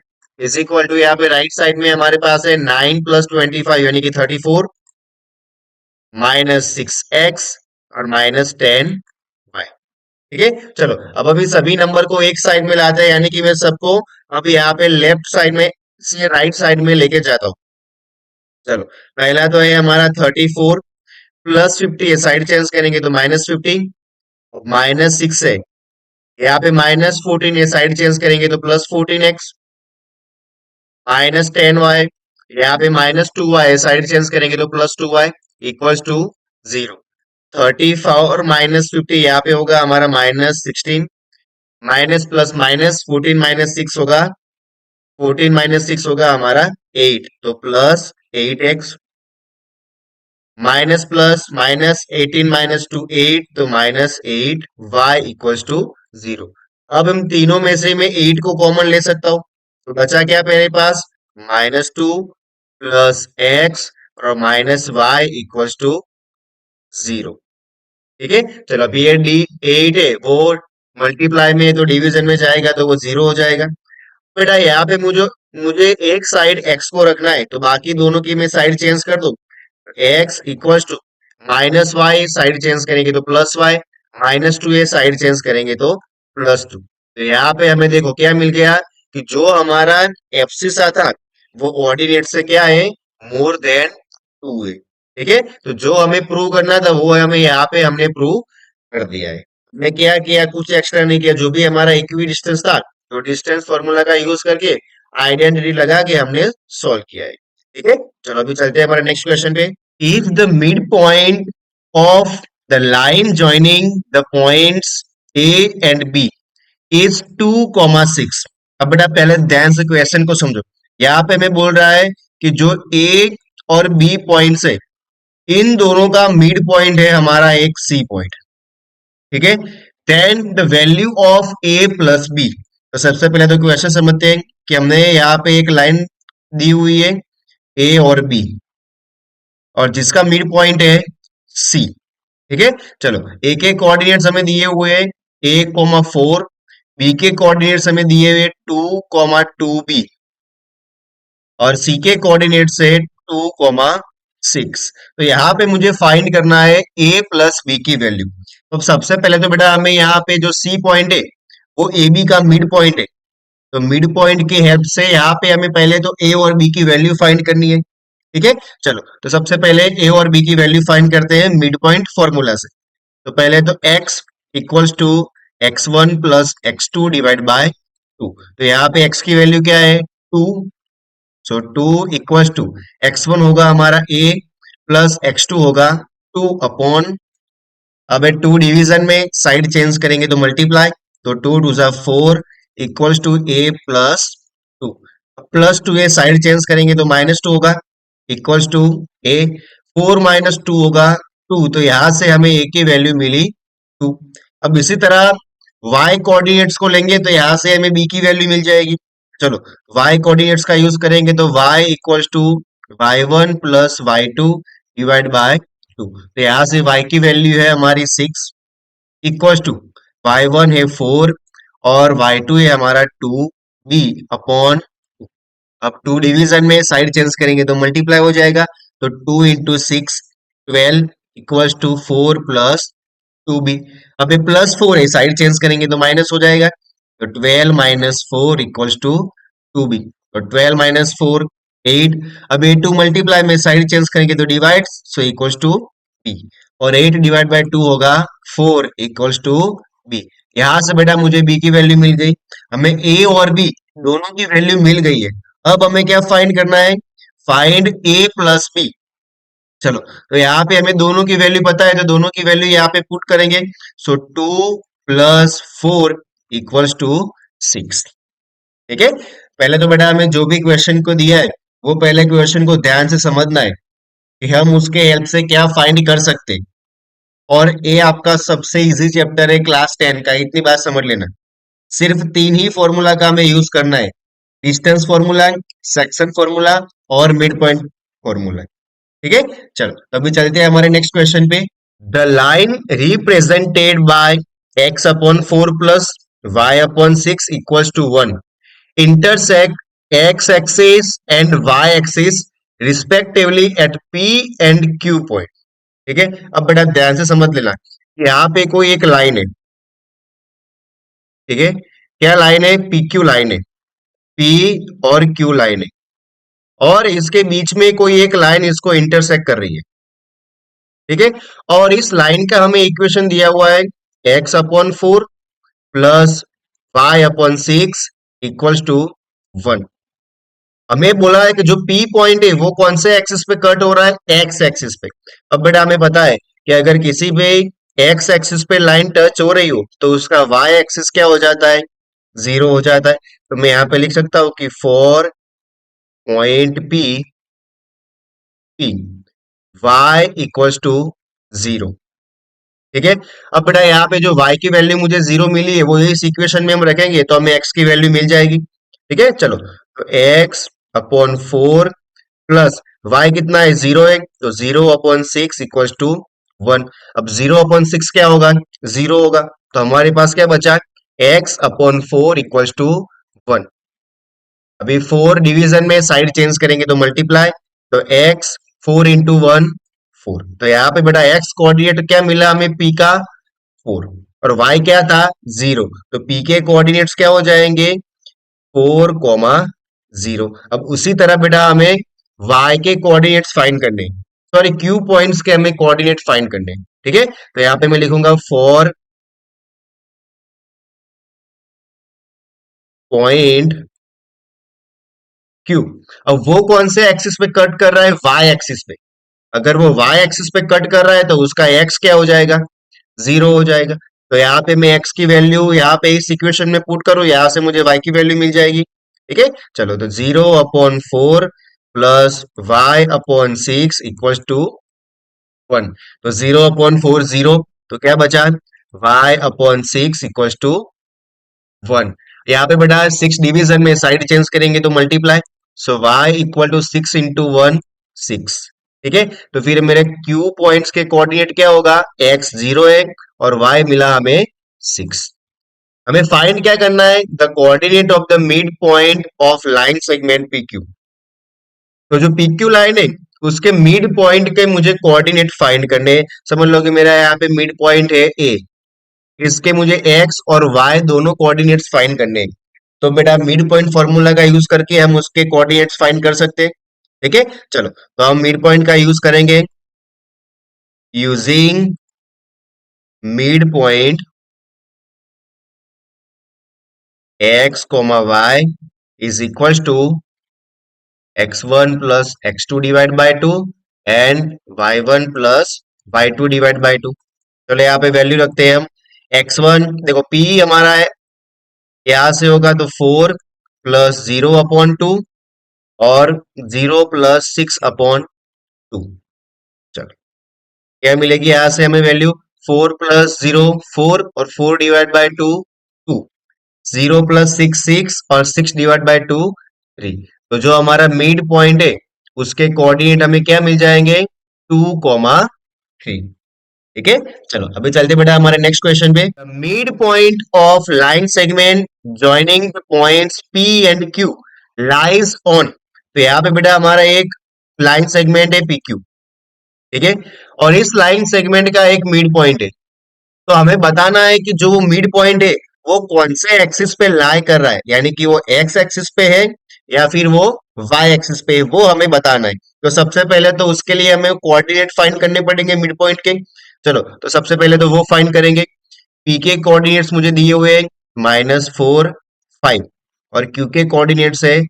is equal to यहाँ पे राइट साइड में हमारे पास है 9 प्लस 25 यानी कि 34 -6 एक्स और -10 वाई। ठीक है, चलो अब अभी सभी नंबर को एक साइड में लाते हैं, यानी कि मैं सबको अभी यहाँ पे लेफ्ट साइड में से राइट साइड में लेके जाता हूँ। चलो, पहला तो है हमारा 34 प्लस 50 है, साइड चेंज करेंगे तो -50 -6 है, यहाँ पे -14 है, साइड चेंज करेंगे तो +14 एक्स -10 वाई, यहाँ पे -2 वाई साइड चेंज करेंगे तो +2 वाई इक्वल्स टू 0। 34 और -50 यहाँ पे होगा हमारा -16 माइनस प्लस माइनस 14 - 6 होगा, 14 - 6 होगा हमारा 8 तो +8 एक्स माइनस प्लस माइनस 18 - 2 8 तो -8 वाई इक्वल्स टू 0। अब हम तीनों में से मैं 8 को कॉमन ले सकता हूँ, तो बचा क्या मेरे पास -2 प्लस एक्स और माइनस वाई इक्वल्स टू 0। ठीक है, चलो अभी ये डी 8 है वो मल्टीप्लाई में तो डिवीजन में जाएगा तो वो 0 हो जाएगा। बेटा यहाँ पे मुझे मुझे एक साइड एक्स को रखना है, तो बाकी दोनों की मैं साइड चेंज कर दूं, x equals to -y side change करेंगे तो +y -2a साइड चेंज करेंगे तो +2। तो यहाँ पे हमें देखो क्या मिल गया कि जो हमारा एब्सिसा था वो ऑर्डिनेट से क्या है, मोर देन 2 है। ठीक है, तो जो हमें प्रूव करना था वो हमें यहाँ पे हमने प्रूव कर दिया है। मैं क्या किया, कुछ एक्स्ट्रा नहीं किया, जो भी हमारा इक्वी डिस्टेंस था तो डिस्टेंस फॉर्मूला का यूज करके आइडेंटिटी लगा के हमने सॉल्व किया है। ठीक है, चलो अभी चलते हैं हमारे नेक्स्ट क्वेश्चन पे। If the midpoint of the line joining the points A and B is 2, 6। अब बेटा पहले ध्यान से क्वेश्चन को समझो। यहाँ पे हमें बोल रहा है कि जो A और B पॉइंट्स है इन दोनों का मिड पॉइंट है हमारा एक C पॉइंट। ठीक है, then the value of A plus B। तो सबसे पहले तो क्वेश्चन समझते हैं कि हमने यहाँ पे एक लाइन दी हुई है A और B और जिसका मिड पॉइंट है सी। ठीक है, चलो ए के कोऑर्डिनेट्स हमें दिए हुए हैं 1,4, बी के कोऑर्डिनेट्स हमें दिए हुए 2,2b और सी के कोऑर्डिनेट से 2,6। तो यहाँ पे मुझे फाइंड करना है ए प्लस बी की वैल्यू। तो सबसे पहले तो बेटा हमें यहाँ पे जो सी पॉइंट है वो ए बी का मिड पॉइंट है, तो मिड पॉइंट की हेल्प से यहाँ पे हमें पहले तो ए और बी की वैल्यू फाइंड करनी है। ठीक है, चलो तो सबसे पहले ए और बी की वैल्यू फाइंड करते हैं मिड पॉइंट फॉर्मूला से। तो पहले तो x equals to x1 plus x2 divide by 2। तो यहाँ पे x की वैल्यू क्या है 2, सो 2 इक्वल्स टू x1 होगा हमारा a प्लस x2 होगा 2 अपॉन, अब 2 डिवीजन में साइड चेंज करेंगे तो मल्टीप्लाई, तो 2 टू सा 4 equals to a plus 2, plus 2 a side change करेंगे तो -2 होगा इक्वल्स टू a, 4 माइनस 2 होगा 2, तो यहां से हमें a की वैल्यू मिली 2। अब इसी तरह y कोऑर्डिनेट्स को लेंगे तो यहां से हमें b की वैल्यू मिल जाएगी। चलो y कोऑर्डिनेट्स का यूज करेंगे तो y equals to y1 plus y2 divide by 2। तो यहां से y की वैल्यू है हमारी 6 इक्वल्स टू y1 है 4 और y2 है हमारा 2b अपॉन, अब 2 डिवीजन में साइड चेंज करेंगे तो मल्टीप्लाई हो जाएगा, तो 2 into 6 12 equals to 4 plus 2b। अब ये प्लस 4 है, साइड चेंज करेंगे तो माइनस हो जाएगा, तो 12 माइनस 4 इक्वल्स टू 2b। तो 12 माइनस 4 8, अब ये 2 मल्टीप्लाई में साइड चेंज करेंगे तो divide, so equals to b, और 8 डिवाइड बाय 2 होगा 4 इक्वल्स टू b। यहां से बेटा मुझे b की वैल्यू मिल गई, हमें a और b दोनों की वैल्यू मिल गई है। अब हमें क्या फाइंड करना है, फाइंड a प्लस b। चलो तो यहाँ पे हमें दोनों की वैल्यू पता है, तो दोनों की वैल्यू यहाँ पे पुट करेंगे, सो 2 प्लस 4 इक्वल्स टू 6। ठीक है, पहले तो बेटा हमें जो भी क्वेश्चन को दिया है वो पहले क्वेश्चन को ध्यान से समझना है कि हम उसके हेल्प से क्या फाइंड कर सकते हैं। और ये आपका सबसे इजी चैप्टर है क्लास 10 का, इतनी बात समझ लेना। सिर्फ 3 ही फॉर्मूला का हमें यूज करना है, डिस्टेंस फॉर्मूला, सेक्शन फॉर्मूला और मिड पॉइंट फॉर्मूला। ठीक है, चलो तो अभी चलते हैं हमारे नेक्स्ट क्वेश्चन पे। The line represented by x upon 4 plus y upon 6 equals to 1 intersect x axis and y axis respectively at p and q point. ठीक है, अब बेटा ध्यान से समझ लेना, यहाँ पे कोई एक लाइन है। ठीक है, क्या लाइन है, पी क्यू लाइन है, p और q लाइन है, और इसके बीच में कोई एक लाइन इसको इंटरसेक्ट कर रही है। ठीक है, और इस लाइन का हमें इक्वेशन दिया हुआ है x upon 4 plus y upon 6 equals to 1। हमें बोला है कि जो P पॉइंट है वो कौन से एक्सिस पे कट हो रहा है, x एक्सिस पे। अब बेटा हमें पता है कि अगर किसी भी x एक्सिस पे लाइन टच हो रही हो तो उसका y एक्सिस क्या हो जाता है, 0 हो जाता है। तो मैं यहाँ पे लिख सकता हूँ कि for point P y equals to 0। ठीक है, अब बेटा यहाँ पे जो y की वैल्यू मुझे 0 मिली है वो इस इक्वेशन में हम रखेंगे तो हमें x की वैल्यू मिल जाएगी। ठीक है, चलो तो x अपॉन 4 प्लस y कितना है, 0 है, तो 0 अपॉन 6 इक्वल्स टू 1। अब 0 अपॉन 6 क्या होगा, 0 होगा, तो हमारे पास क्या बचा, x अपॉन 4 इक्वल्स टू 1। अभी 4 डिवीजन में साइड चेंज करेंगे तो मल्टीप्लाई, तो x 4 इंटू 1 4। तो यहाँ पे बेटा x कोऑर्डिनेट क्या मिला हमें, p का 4 और y क्या था 0, तो p के कोऑर्डिनेट्स क्या हो जाएंगे 4 कॉमा 0। अब उसी तरह बेटा हमें y के कोऑर्डिनेट्स फाइंड करने, सॉरी q पॉइंट्स के हमें कोऑर्डिनेट फाइंड करने। ठीक है, तो यहाँ पे मैं लिखूंगा फॉर पॉइंट q। अब वो कौन से एक्सिस पे कट कर रहा है, y एक्सिस पे। अगर वो y एक्सिस पे कट कर रहा है तो उसका x क्या हो जाएगा, 0 हो जाएगा। तो यहाँ पे मैं x की वैल्यू यहाँ पे इस इक्वेशन में पुट करूं, यहाँ से मुझे y की वैल्यू मिल जाएगी। ठीक है, चलो तो 0 upon 4 plus y upon 6 equals to 1। तो 0 अपॉन 4 0, तो क्या बचा, y अपॉन 6 इक्वल्स टू 1। यहाँ पे बेटा 6 डिवीजन में साइड चेंज करेंगे तो multiply, so y equal to 6 into 1 6। ठीक है, तो फिर मेरे क्यू पॉइंट्स के कोऑर्डिनेट क्या होगा, एक्स 0 है और वाई मिला हमें 6। हमें फाइंड क्या करना है, the coordinate of the mid point of line segment P Q. तो जो पीक्यू लाइन है उसके मिड पॉइंट के मुझे कोऑर्डिनेट फाइंड करने हैं। समझ लो कि मेरा यहाँ पे मिड पॉइंट है ए, इसके मुझे एक्स और वाई दोनों कोऑर्डिनेट्स फाइंड करने हैं। तो बेटा मिड पॉइंट फॉर्मूला का यूज करके हम उसके कोऑर्डिनेट्स फाइंड कर सकते हैं। ठीक है, चलो तो हम मिड पॉइंट का यूज करेंगे, using mid point x comma y is equal to x1 plus x2 divide by 2 and y1 plus y2 divide by 2। चलो यहाँ पे वैल्यू रखते हैं हम। x1 देखो p हमारा है, यहां से होगा तो 4 प्लस 0/2 और 0 प्लस 6/2। चलो क्या मिलेगी यहां से हमें वैल्यू, 4 प्लस 0 4 और 4 डिवाइड बाय 2 2, 0 प्लस 6 6 और 6 डिवाइड बाय 2 3। तो जो हमारा मिड पॉइंट है उसके कोऑर्डिनेट हमें क्या मिल जाएंगे, 2,3। ठीक है, चलो अभी चलते बेटा हमारे नेक्स्ट क्वेश्चन पे। Mid point of line segment joining points P and Q lies on. तो यहाँ पे बेटा हमारा एक लाइन सेगमेंट है पी क्यू। ठीक है, और इस लाइन सेगमेंट का एक मिड पॉइंट है। तो हमें बताना है कि जो मिड पॉइंट है वो कौन से एक्सिस पे लाई कर रहा है, यानी कि वो एक्स एक्सिस पे है या फिर वो वाई एक्सिस पे है, वो हमें बताना है। तो सबसे पहले तो उसके लिए हमें कोऑर्डिनेट फाइंड करने पड़ेंगे मिड पॉइंट के। चलो तो सबसे पहले तो वो फाइंड करेंगे। पी के कोऑर्डिनेट्स मुझे दिए हुए हैं -4 5 और क्यू के कोऑर्डिनेट्स है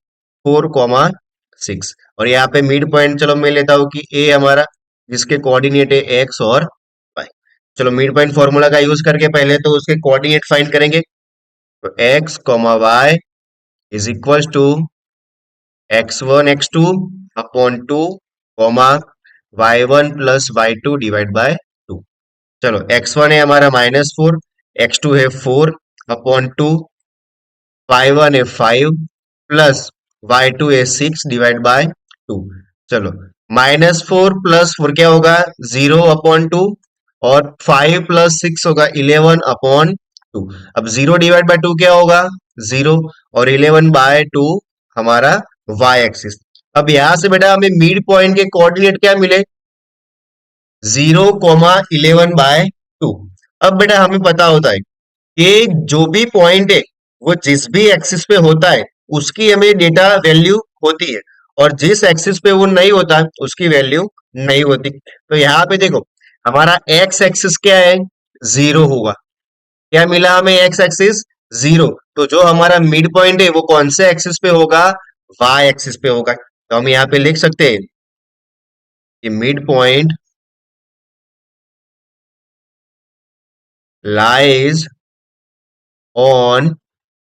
4,6। और यहाँ पे मिड पॉइंट चलो मैं लेता हूँ कि ए हमारा, जिसके कोऑर्डिनेट है एक्स और वाई। चलो मिड पॉइंट फॉर्मूला का यूज करके पहले तो उसके कोऑर्डिनेट फाइंड करेंगे। तो x comma y is equal to x1 x2 upon 2 comma y1 plus y2 divide by 2। चलो x1 है हमारा -4, x2 है 4 अपॉन 2, y1 है 5 प्लस y2 है 6 डिवाइड बाय 2। चलो -4 प्लस 4 क्या होगा, 0/2 और 5 प्लस 6 होगा 11/2। अब 0 डिवाइड बाय 2 क्या होगा, 0 और 11/2 हमारा y एक्सिस। अब यहां से बेटा हमें मिड पॉइंट के कोऑर्डिनेट क्या मिले, 0,11/2। अब बेटा हमें पता होता है कि जो भी पॉइंट है वो जिस भी एक्सिस पे होता है उसकी हमें डेटा वैल्यू होती है, और जिस एक्सिस पे वो नहीं होता उसकी वैल्यू नहीं होती। तो यहाँ पे देखो हमारा एक्स एक्सिस क्या है, 0 होगा। क्या मिला हमें, एक्स एक्सिस 0। तो जो हमारा मिड पॉइंट है वो कौन से एक्सिस पे होगा, वाई एक्सिस पे होगा। तो हम यहाँ पे लिख सकते हैं कि mid point lies on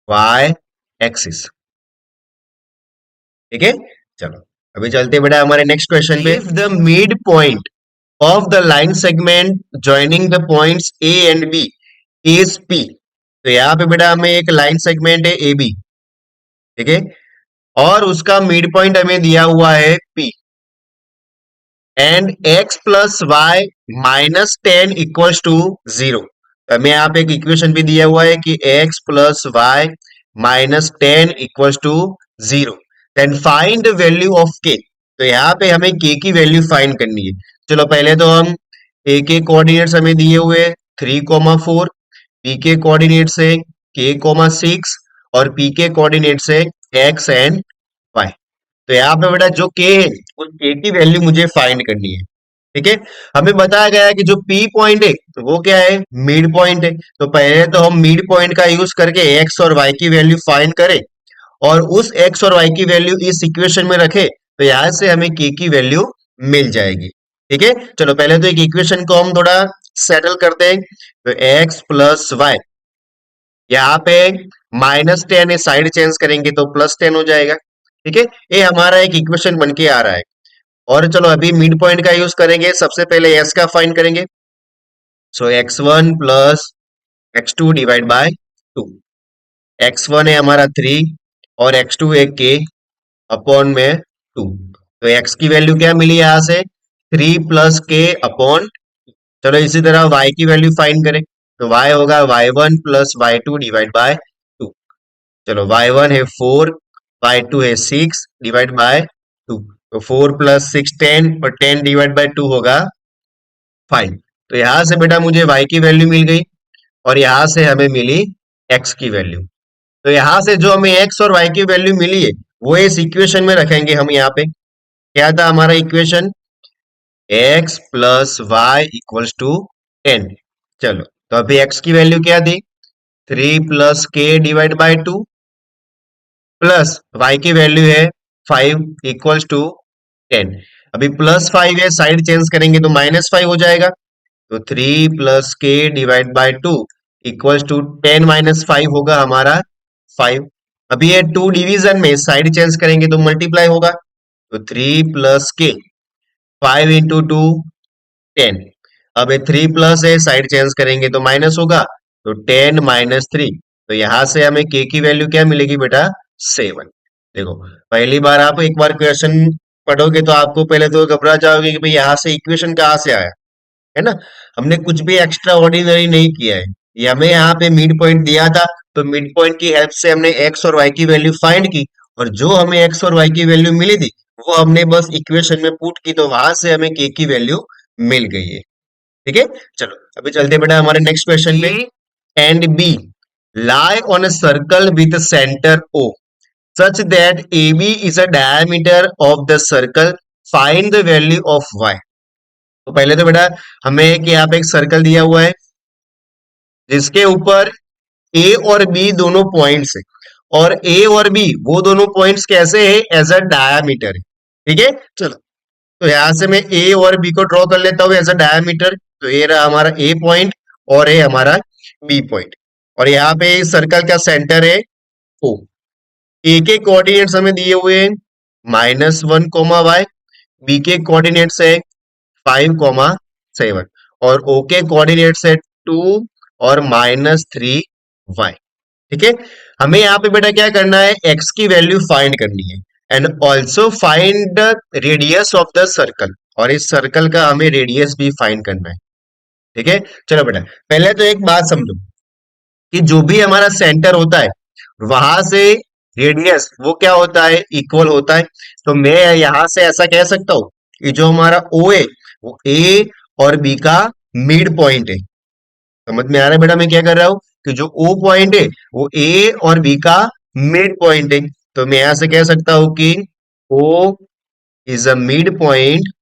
y axis. ठीक है, चलो अभी चलते बेटा हमारे नेक्स्ट क्वेश्चन पे। If the mid point of the line segment joining the points A and B is P. तो यहाँ पे बेटा हमें एक लाइन सेगमेंट है ए बी। ठीक है, और उसका मिड पॉइंट हमें दिया हुआ है P and x plus y -10 equals to 0। हमें यहाँ पे एक इक्वेशन भी दिया हुआ है कि x plus y -10 equals to 0। Then find the value of k। तो यहाँ पे हमें k की वैल्यू फाइंड करनी है। चलो पहले तो हम a के कोऑर्डिनेट्स हमें दिए हुए 3,4, p के कोऑर्डिनेट्स है k,6 और p के कोऑर्डिनेट्स है x एंड y। तो यहाँ पे बेटा जो k है उस k की वैल्यू मुझे फाइंड करनी है। ठीक है, हमें बताया गया है कि जो p पॉइंट है तो वो क्या है, मिड पॉइंट है। तो पहले तो हम मिड पॉइंट का यूज करके x और y की वैल्यू फाइंड करें और उस x और y की वैल्यू इस इक्वेशन में रखे, तो यहां से हमें k की वैल्यू मिल जाएगी। ठीक है, चलो पहले तो एक इक्वेशन को हम थोड़ा सेटल करते हैं। तो x प्लस वाई, यहाँ पे -10 है, साइड चेंज करेंगे तो +10 हो जाएगा। ठीक है, ये हमारा एक इक्वेशन बन के आ रहा है। और चलो अभी मिड पॉइंट का यूज करेंगे, सबसे पहले एस का फाइंड करेंगे। सो x1 plus x2 divide by 2। x1 है हमारा 3 और x2 है k अपॉन में 2। तो x की वैल्यू क्या मिली यहां से, 3 + k/, चलो इसी तरह y की वैल्यू फाइंड करें, तो y होगा y1 + y2 डिवाइड बाय 2। चलो y1 है 4, y2 है 6 डिवाइड बाय 2, तो 4 + 6 10 और 10 डिवाइड बाय 2 होगा 5। तो यहां से बेटा मुझे y की वैल्यू मिल गई और यहां से हमें मिली x की वैल्यू। तो यहां से जो हमें x और y की वैल्यू मिली है वो इस इक्वेशन में रखेंगे हम। यहाँ पे क्या था हमारा इक्वेशन, x + y = 10। चलो तो अभी x की वैल्यू क्या थी, 3 + k divide by 2 plus y की वैल्यू है 5 = 10। अभी +5 है, साइड चेंज करेंगे तो -5 हो जाएगा, तो 3 + k डिवाइड बाय 2 = 10 - 5 होगा हमारा 5। अभी ये 2 डिवीजन में साइड चेंज करेंगे तो मल्टीप्लाई होगा, तो 3 + k, 5 × 2 10। अब ये 3 प्लस है, साइड चेंज करेंगे तो माइनस होगा, तो 10 - 3। तो यहां से हमें k की वैल्यू क्या मिलेगी बेटा, 7। देखो पहली बार आप एक बार क्वेश्चन पढ़ोगे तो आपको पहले तो घबरा जाओगे कि भाई यहाँ से इक्वेशन कहाँ से आया, है ना। हमने कुछ भी एक्स्ट्रा ऑर्डिनरी नहीं किया है, ये हमें यहाँ पे मिड पॉइंट दिया था, तो मिड पॉइंट की हेल्प से हमने x और y की वैल्यू फाइंड की, और जो हमें x और y की वैल्यू मिली थी वो हमने बस इक्वेशन में पुट की, तो वहां से हमें k की वैल्यू मिल गई है। ठीक है, चलो अभी चलते हैं बेटा हमारे नेक्स्ट क्वेश्चन पे। And B lie on a circle with a center O such that AB is a diameter of the circle, find the value of y। तो पहले तो बेटा हमें कि यहाँ पे एक सर्कल दिया हुआ है जिसके ऊपर ए और बी दोनों पॉइंट्स है, और ए और बी वो दोनों पॉइंट्स कैसे है, एज अ डायामीटर है। ठीक है, चलो तो यहां से मैं ए और बी को ड्रॉ कर लेता हूं एज अ डायमीटर। तो ये रहा हमारा ए पॉइंट और ये हमारा बी पॉइंट, और यहाँ पे सर्कल का सेंटर है ओ। ए के कोऑर्डिनेट्स हमें दिए हुए हैं -1, बी के कोऑर्डिनेट्स है 5, 7, और ओ के कोऑर्डिनेट्स है 2 और -3y। ठीक है, हमें यहाँ पे बेटा क्या करना है, x की वैल्यू फाइंड करनी है, and also find the radius of the circle, और इस सर्कल का हमें रेडियस भी फाइंड करना है। ठीक है, चलो बेटा पहले तो एक बात समझो कि जो भी हमारा सेंटर होता है वहां से रेडियस वो क्या होता है, इक्वल होता है। तो मैं यहां से ऐसा कह सकता हूं कि जो हमारा ओ है वो ए और बी का मिड पॉइंट है। समझ में आ रहा है बेटा मैं क्या कर रहा हूं, कि जो ओ पॉइंट है वो ए और बी का मिड पॉइंट है। तो मैं यहां से कह सकता हूं कि O is a mid point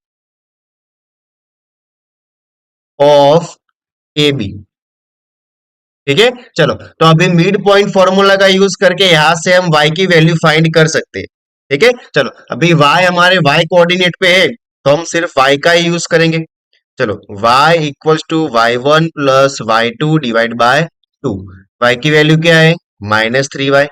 of A B. ठीक है, चलो तो अभी मिड पॉइंट फॉर्मूला का यूज करके यहां से हम y की वैल्यू फाइंड कर सकते हैं। ठीक है, चलो अभी y हमारे y कोऑर्डिनेट पे है तो हम सिर्फ y का ही यूज करेंगे। चलो y = y1 + y2 divide by 2। y की वैल्यू क्या है, -3y,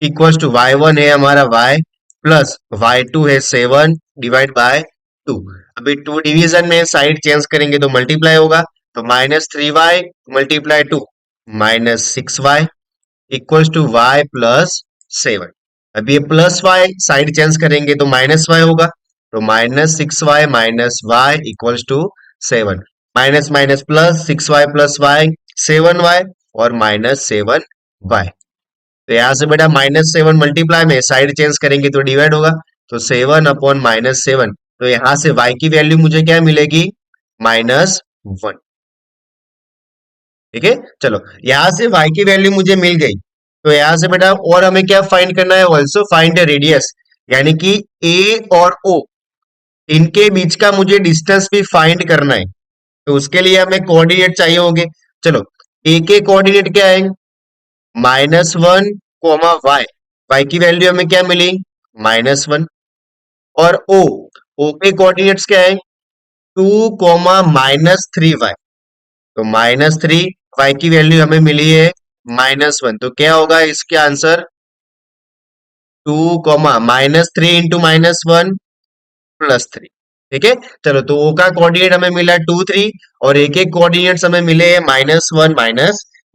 इक्वल्स टू y1 है हमारा y प्लस y2 है 7 डिवाइड बाय 2। अभी 2 डिवीजन में साइड चेंज करेंगे तो मल्टीप्लाई होगा, तो -3y × 2 -6y equals to y plus 7। अब ये प्लस y साइड चेंज करेंगे तो -y होगा, तो -6y y equals to 7। Minus minus plus, 6y + y 7y और -7y। तो यहां से बेटा -7 मल्टीप्लाई में साइड चेंज करेंगे तो डिवाइड होगा, तो 7/-7। तो यहां से y की वैल्यू मुझे क्या मिलेगी, -1। ठीक है, चलो यहां से y की वैल्यू मुझे मिल गई, तो यहां से बेटा और हमें क्या फाइंड करना है, ऑल्सो फाइंड द रेडियस, यानी कि a और o इनके बीच का मुझे डिस्टेंस भी फाइंड करना है। तो उसके लिए हमें कोऑर्डिनेट चाहिए होंगे। चलो a के कोऑर्डिनेट क्या है, -1, y, y की वैल्यू हमें क्या मिली, -1। और o के कोऑर्डिनेट्स क्या है, 2, -3y, तो -3, y की वैल्यू हमें मिली है -1। तो क्या होगा इसके आंसर, 2, -3 × -1 +3। ठीक है, चलो तो o का कोऑर्डिनेट हमें मिला 2, 3, और a के कोऑर्डिनेट्स हमें मिले -1,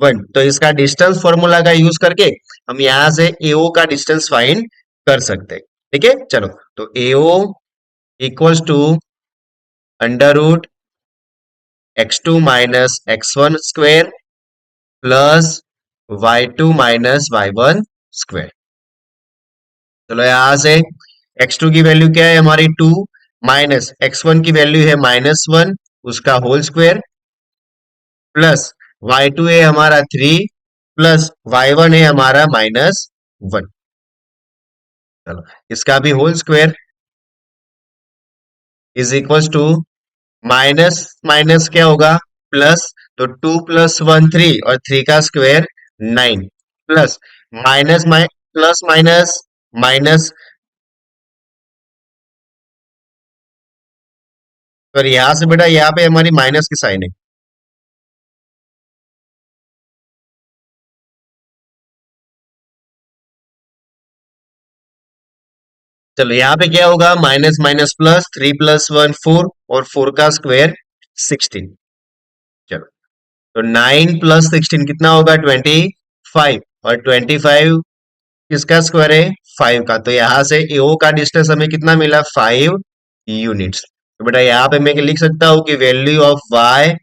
-1। तो इसका डिस्टेंस फॉर्मूला का यूज करके हम यहां से AO का डिस्टेंस फाइंड कर सकते हैं। ठीक है, चलो तो AO equals to under root x2 minus x1 square plus y2 minus y1 square. चलो यहां से x2 की वैल्यू क्या है हमारी 2 माइनस x1 की वैल्यू है -1 उसका होल स्क्वेयर प्लस y2 है हमारा 3 प्लस y1 है हमारा -1। चलो इसका भी whole square is equals to minus minus क्या होगा प्लस, तो 2 प्लस 1 3 और 3 का square 9 plus minus plus minus minus, और यहां से बेटा यहाँ पे हमारी माइनस की साइन है। चलो यहाँ पे क्या होगा माइनस माइनस प्लस 3 प्लस 1 4 और 4 का स्क्वायर 16। चलो तो 9 प्लस 16 कितना होगा 25 और 25 किसका स्क्वायर है 5 का, तो यहां से एओ का डिस्टेंस हमें कितना मिला 5 यूनिट्स। तो बेटा यहाँ पे मैं लिख सकता हूं कि value of y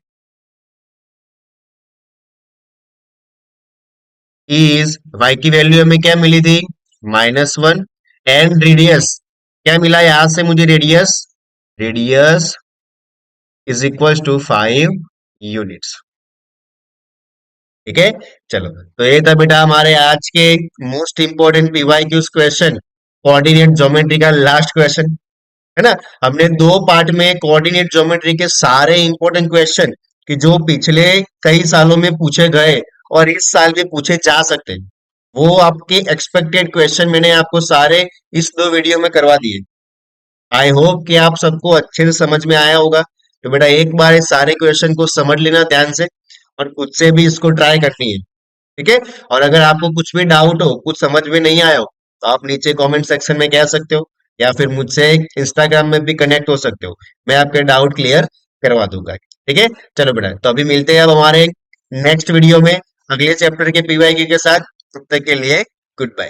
is, y की वैल्यू हमें क्या मिली थी -1 एंड रेडियस क्या मिला यहां से मुझे radius, radius is equal to 5 units. ठीक है। चलो तो ये था बेटा हमारे आज के most important PYQs question, coordinate geometry का लास्ट क्वेश्चन है ना। हमने दो पार्ट में कोऑर्डिनेट ज्योमेट्री के सारे इंपॉर्टेंट क्वेश्चन कि जो पिछले कई सालों में पूछे गए और इस साल भी पूछे जा सकते हैं, वो आपके एक्सपेक्टेड क्वेश्चन मैंने आपको सारे इस दो वीडियो में करवा दिए। आई होप कि आप सबको अच्छे से समझ में आया होगा। तो बेटा एक बार इस सारे क्वेश्चन को समझ लेना ध्यान से और खुद से भी इसको ट्राई करनी है। ठीक है। और अगर आपको कुछ भी डाउट हो, कुछ समझ में नहीं आया हो, तो आप नीचे कमेंट सेक्शन में कह सकते हो या फिर मुझसे इंस्टाग्राम में भी कनेक्ट हो सकते हो, मैं आपके डाउट क्लियर करवा दूंगा। ठीक है। चलो बेटा तो अभी मिलते हैं अब हमारे नेक्स्ट वीडियो में अगले चैप्टर के पीवाईक्यू के साथ। तब तक के लिए गुड बाय।